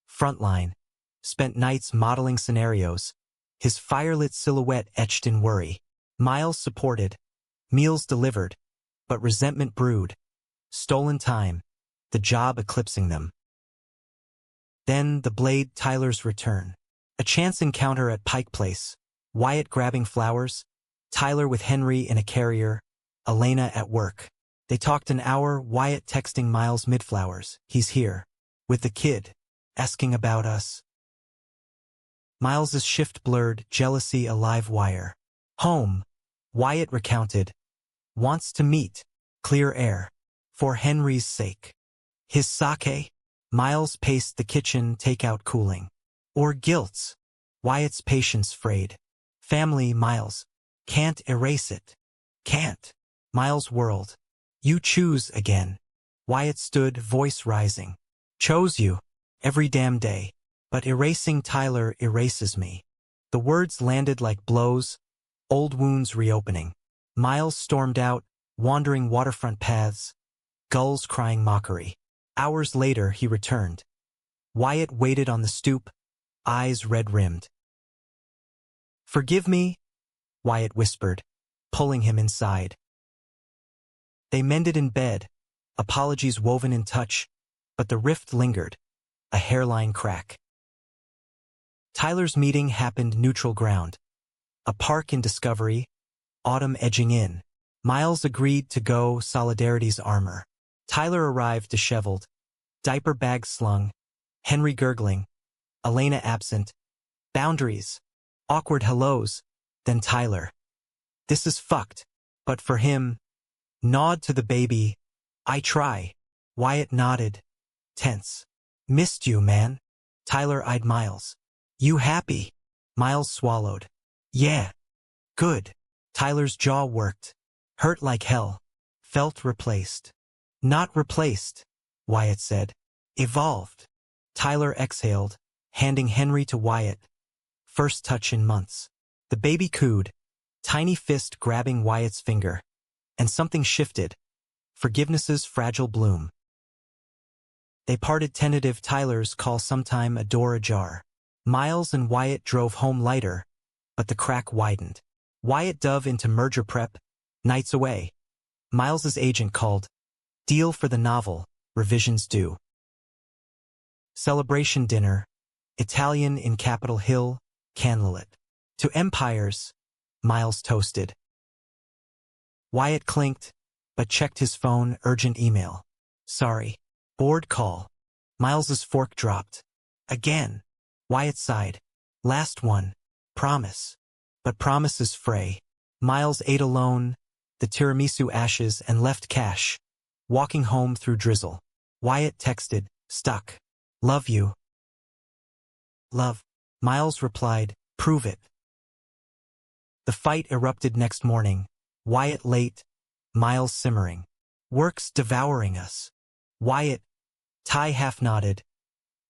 S1: frontline, spent nights modeling scenarios, his firelit silhouette etched in worry. Miles supported, meals delivered, but resentment brewed. Stolen time, the job eclipsing them. Then the Blade Tyler's return. A chance encounter at Pike Place. Wyatt grabbing flowers, Tyler with Henry in a carrier, Elena at work. They talked an hour, Wyatt texting Miles mid-flowers. "He's here. With the kid. Asking about us." Miles's shift blurred, jealousy a live wire. "Home," Wyatt recounted. "Wants to meet. Clear air. For Henry's sake. His sake? Miles paced the kitchen, takeout cooling. Or guilt's. Wyatt's patience frayed. Family, Miles. Can't erase it. Can't. Miles whirled. You choose again. Wyatt stood, voice rising. Chose you. Every damn day. But erasing Tyler erases me. The words landed like blows, old wounds reopening. Miles stormed out, wandering waterfront paths, gulls crying mockery. Hours later, he returned. Wyatt waited on the stoop, eyes red-rimmed. Forgive me, Wyatt whispered, pulling him inside. They mended in bed, apologies woven in touch, but the rift lingered, a hairline crack. Tyler's meeting happened neutral ground. A park in Discovery, autumn edging in. Miles agreed to go, solidarity's armor. Tyler arrived disheveled, diaper bag slung, Henry gurgling, Elena absent, boundaries, awkward hellos, then Tyler. This is fucked, but for him, nod to the baby, I try. Wyatt nodded, tense. Missed you, man. Tyler eyed Miles. You happy? Miles swallowed. Yeah. Good. Tyler's jaw worked. Hurt like hell. Felt replaced. Not replaced, Wyatt said. Evolved. Tyler exhaled, handing Henry to Wyatt. First touch in months. The baby cooed, tiny fist grabbing Wyatt's finger. And something shifted. Forgiveness's fragile bloom. They parted, tentative, Tyler's call sometime, a door ajar. Miles and Wyatt drove home lighter, but the crack widened. Wyatt dove into merger prep, nights away. Miles's agent called. Deal for the novel, revisions due. Celebration dinner, Italian in Capitol Hill, candlelit. To empires, Miles toasted. Wyatt clinked, but checked his phone, urgent email. Sorry. Board call. Miles's fork dropped. Again. Wyatt sighed. Last one. Promise. But promises fray. Miles ate alone, the tiramisu ashes, and left cash. Walking home through drizzle. Wyatt texted, stuck. Love you. Love. Miles replied, prove it. The fight erupted next morning. Wyatt late, Miles simmering. Work's devouring us. Wyatt. Ty half nodded.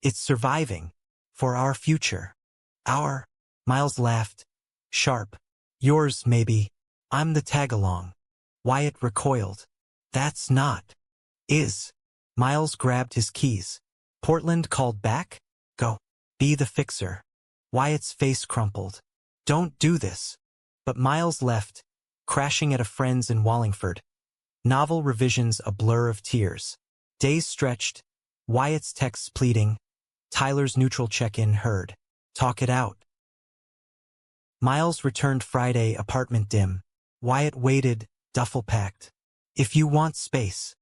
S1: It's surviving. For our future. Our. Miles laughed. Sharp. Yours, maybe. I'm the tag-along. Wyatt recoiled. That's not. Is. Miles grabbed his keys. Portland called back? Go. Be the fixer. Wyatt's face crumpled. Don't do this. But Miles left, crashing at a friend's in Wallingford. Novel revisions a blur of tears. Days stretched. Wyatt's texts pleading. Tyler's neutral check-in heard. Talk it out. Miles returned Friday, apartment dim. Wyatt waited, duffel packed. If you want space.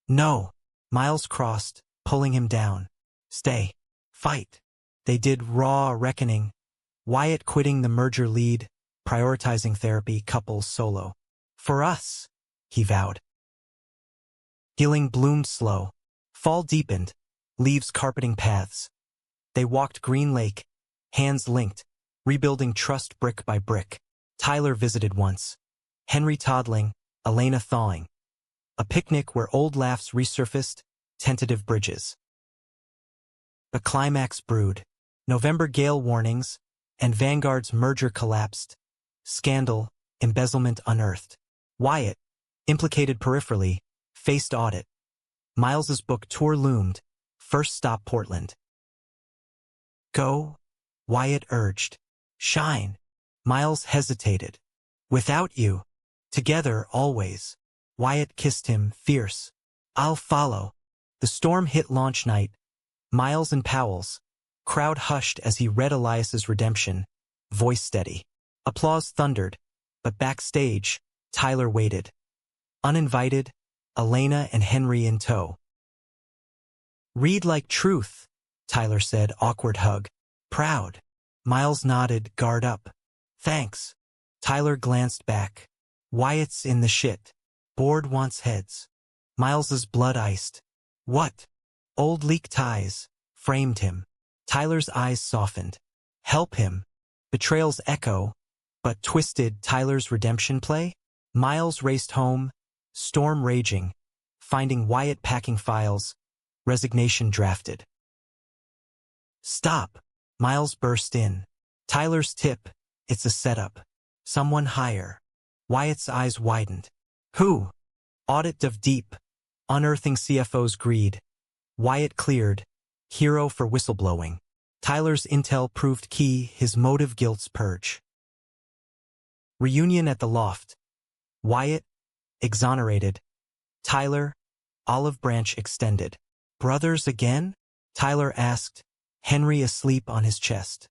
S1: No. Miles crossed, pulling him down. Stay. Fight. They did raw reckoning. Wyatt quitting the merger lead, prioritizing therapy, couples solo. For us, he vowed. Healing bloomed slow. Fall deepened, leaves carpeting paths. They walked Green Lake, hands linked, rebuilding trust brick by brick. Tyler visited once. Henry toddling, Elena thawing. A picnic where old laughs resurfaced, tentative bridges. The climax brewed. November gale warnings, and Vanguard's merger collapsed. Scandal, embezzlement unearthed. Wyatt, implicated peripherally, faced audit. Miles's book tour loomed. First stop Portland. Go, Wyatt urged. Shine. Miles hesitated. Without you. Together always. Wyatt kissed him, fierce. I'll follow. The storm hit launch night. Miles and Powell's. Crowd hushed as he read Elias's redemption. Voice steady. Applause thundered. But backstage, Tyler waited. Uninvited, Elena and Henry in tow. Read like truth, Tyler said, awkward hug. Proud. Miles nodded, guard up. Thanks. Tyler glanced back. Wyatt's in the shit. Board wants heads. Miles's blood iced. What? Old leak ties framed him. Tyler's eyes softened. Help him. Betrayal's echo, but twisted Tyler's redemption play? Miles raced home, storm raging, finding Wyatt packing files, resignation drafted. Stop! Miles burst in. Tyler's tip, it's a setup. Someone higher. Wyatt's eyes widened. Who? Audit of deep, unearthing CFO's greed. Wyatt cleared, hero for whistleblowing. Tyler's intel proved key, his motive guilt's purge. Reunion at the loft. Wyatt, exonerated. Tyler, olive branch extended. Brothers again? Tyler asked, Henry asleep on his chest.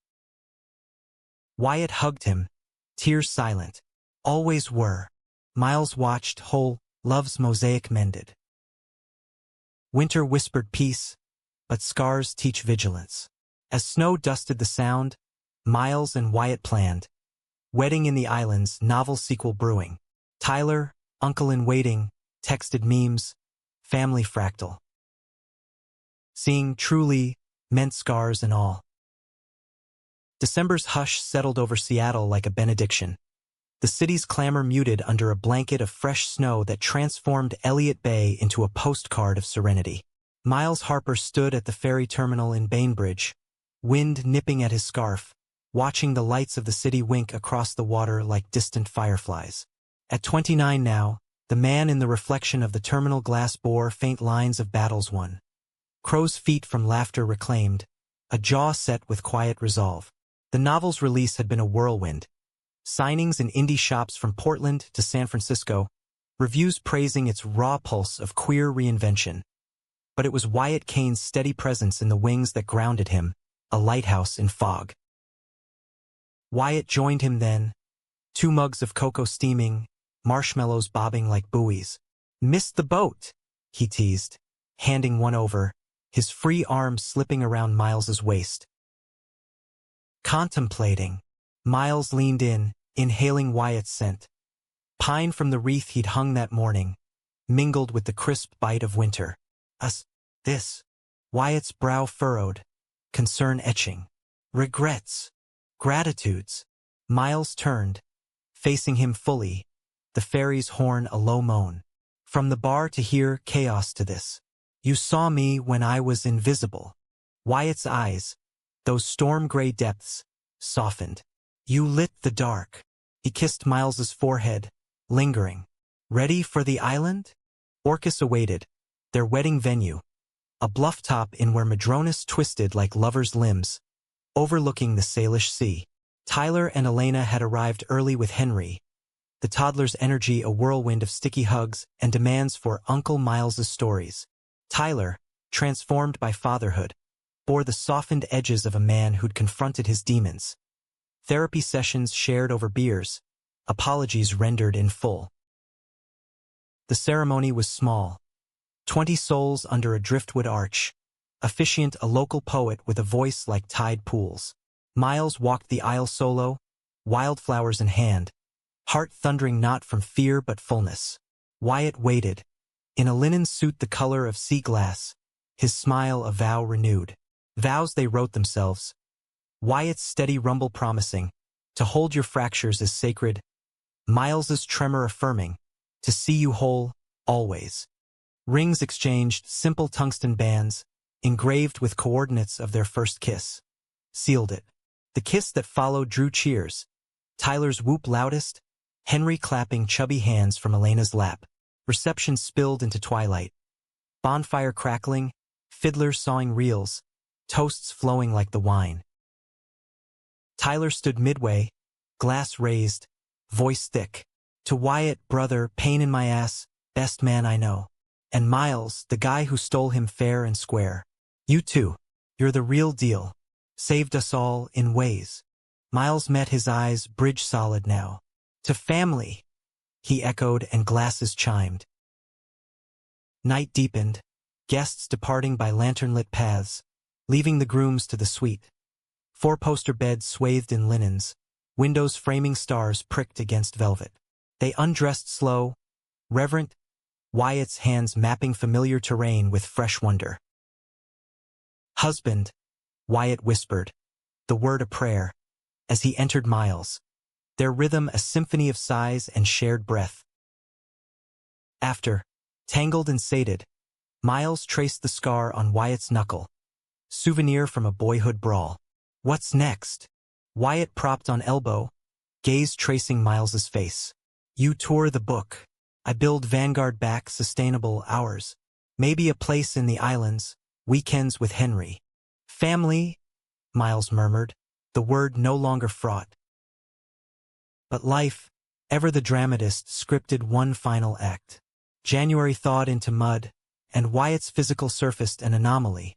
S1: Wyatt hugged him, tears silent. Always were. Miles watched, whole, love's mosaic mended. Winter whispered peace, but scars teach vigilance. As snow dusted the sound, Miles and Wyatt planned. Wedding in the Islands, novel sequel brewing. Tyler, uncle in waiting, texted memes, family fractal. Seeing truly meant scars and all. December's hush settled over Seattle like a benediction. The city's clamor muted under a blanket of fresh snow that transformed Elliott Bay into a postcard of serenity. Miles Harper stood at the ferry terminal in Bainbridge, wind nipping at his scarf, watching the lights of the city wink across the water like distant fireflies. At 29 now, the man in the reflection of the terminal glass bore faint lines of battles won. Crow's feet from laughter reclaimed, a jaw set with quiet resolve. The novel's release had been a whirlwind. Signings in indie shops from Portland to San Francisco, reviews praising its raw pulse of queer reinvention. But it was Wyatt Kane's steady presence in the wings that grounded him, a lighthouse in fog. Wyatt joined him then, 2 mugs of cocoa steaming, marshmallows bobbing like buoys. Missed the boat, he teased, handing one over, his free arm slipping around Miles's waist. Contemplating, Miles leaned in, inhaling Wyatt's scent. Pine from the wreath he'd hung that morning, mingled with the crisp bite of winter. This. Wyatt's brow furrowed, concern etching. Regrets. Gratitudes. Miles turned, facing him fully, the ferry's horn a low moan. From the bar to here, chaos to this. You saw me when I was invisible. Wyatt's eyes, those storm-gray depths, softened. You lit the dark. He kissed Miles's forehead, lingering. Ready for the island? Orcus awaited, their wedding venue, a bluff top in where Madronas twisted like lovers' limbs, overlooking the Salish Sea. Tyler and Elena had arrived early with Henry, the toddler's energy a whirlwind of sticky hugs and demands for Uncle Miles's stories. Tyler, transformed by fatherhood, bore the softened edges of a man who'd confronted his demons. Therapy sessions shared over beers, apologies rendered in full. The ceremony was small. 20 souls under a driftwood arch, officiant a local poet with a voice like tide pools. Miles walked the aisle solo, wildflowers in hand, heart thundering not from fear but fullness. Wyatt waited, in a linen suit the color of sea glass, his smile a vow renewed. Vows they wrote themselves. Wyatt's steady rumble promising, to hold your fractures is sacred. Miles's tremor affirming, to see you whole, always. Rings exchanged, simple tungsten bands, engraved with coordinates of their first kiss. Sealed it. The kiss that followed drew cheers. Tyler's whoop loudest, Henry clapping chubby hands from Elena's lap. Reception spilled into twilight. Bonfire crackling, fiddlers sawing reels, toasts flowing like the wine. Tyler stood midway, glass raised, voice thick. To Wyatt, brother, pain in my ass, best man I know. And Miles, the guy who stole him fair and square. You too, you're the real deal. Saved us all in ways. Miles met his eyes, bridge solid now. To family, he echoed and glasses chimed. Night deepened, guests departing by lantern-lit paths, leaving the grooms to the suite. 4-poster beds swathed in linens, windows framing stars pricked against velvet. They undressed slow, reverent, Wyatt's hands mapping familiar terrain with fresh wonder. "Husband," Wyatt whispered, the word a prayer, as he entered Miles, their rhythm a symphony of sighs and shared breath. After, tangled and sated, Miles traced the scar on Wyatt's knuckle, souvenir from a boyhood brawl. "What's next?" Wyatt propped on elbow, gaze tracing Miles's face. "You tour the book. I build Vanguard back sustainable hours. Maybe a place in the islands, weekends with Henry. Family," Miles murmured, the word no longer fraught. But life, ever the dramatist, scripted one final act. January thawed into mud, and Wyatt's physical surfaced an anomaly.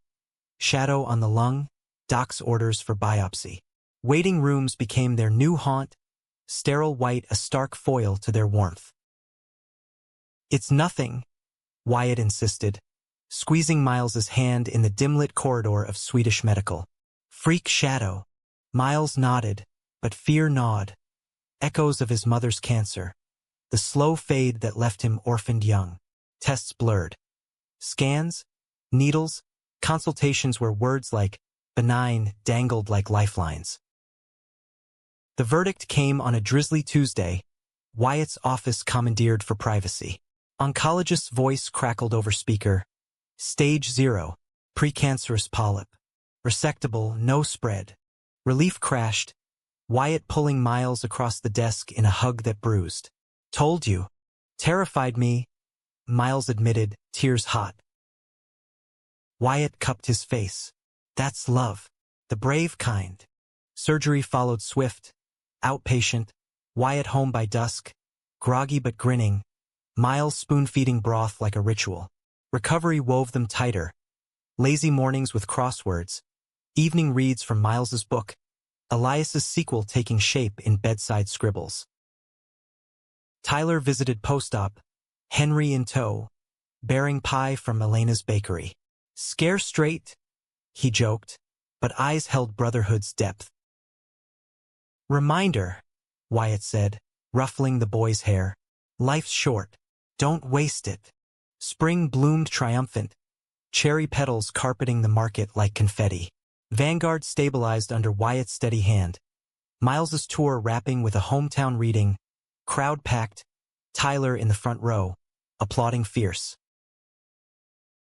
S1: Shadow on the lung, doc's orders for biopsy. Waiting rooms became their new haunt, sterile white a stark foil to their warmth. "It's nothing," Wyatt insisted, squeezing Miles's hand in the dim-lit corridor of Swedish Medical. "Freak shadow." Miles nodded, but fear gnawed. Echoes of his mother's cancer. The slow fade that left him orphaned young. Tests blurred. Scans, needles, consultations where words like benign dangled like lifelines. The verdict came on a drizzly Tuesday, Wyatt's office commandeered for privacy. Oncologist's voice crackled over speaker. Stage 0, precancerous polyp. Resectable, no spread. Relief crashed, Wyatt pulling Miles across the desk in a hug that bruised. "Told you." "Terrified me," Miles admitted, tears hot. Wyatt cupped his face. "That's love. The brave kind." Surgery followed swift. Outpatient, Wyatt home by dusk, groggy but grinning, Miles spoon-feeding broth like a ritual. Recovery wove them tighter. Lazy mornings with crosswords, evening reads from Miles's book, Elias's sequel taking shape in bedside scribbles. Tyler visited post-op, Henry in tow, bearing pie from Elena's bakery. "Scare straight," he joked, but eyes held brotherhood's depth. "Reminder," Wyatt said, ruffling the boy's hair. "Life's short. Don't waste it." Spring bloomed triumphant, cherry petals carpeting the market like confetti. Vanguard stabilized under Wyatt's steady hand. Miles's tour wrapping with a hometown reading, crowd packed, Tyler in the front row, applauding fierce.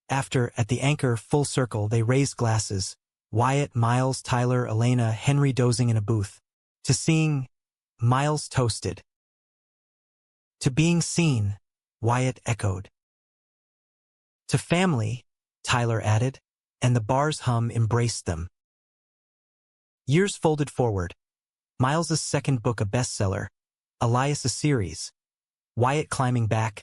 S1: After, at the anchor full circle, they raised glasses, Wyatt, Miles, Tyler, Elena, Henry dozing in a booth. To seeing, Miles toasted. To being seen, Wyatt echoed. To family, Tyler added, and the bar's hum embraced them. Years folded forward. Miles's second book a bestseller, Elias a series, Wyatt climbing back,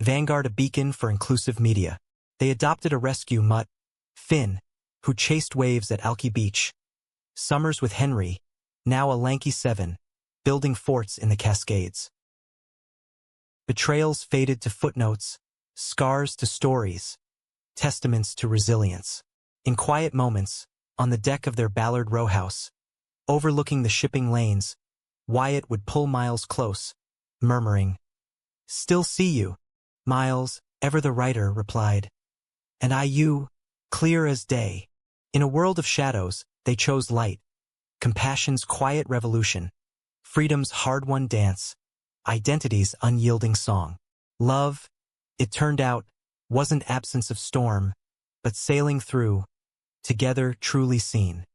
S1: Vanguard a beacon for inclusive media. They adopted a rescue mutt, Finn, who chased waves at Alki Beach. Summers with Henry, now a lanky 7, building forts in the Cascades. Betrayals faded to footnotes, scars to stories, testaments to resilience. In quiet moments, on the deck of their Ballard row house, overlooking the shipping lanes, Wyatt would pull Miles close, murmuring, "Still see you." Miles, ever the writer, replied, "And I you, clear as day." In a world of shadows, they chose light, compassion's quiet revolution, freedom's hard-won dance, identity's unyielding song. Love, it turned out, wasn't absence of storm, but sailing through, together truly seen.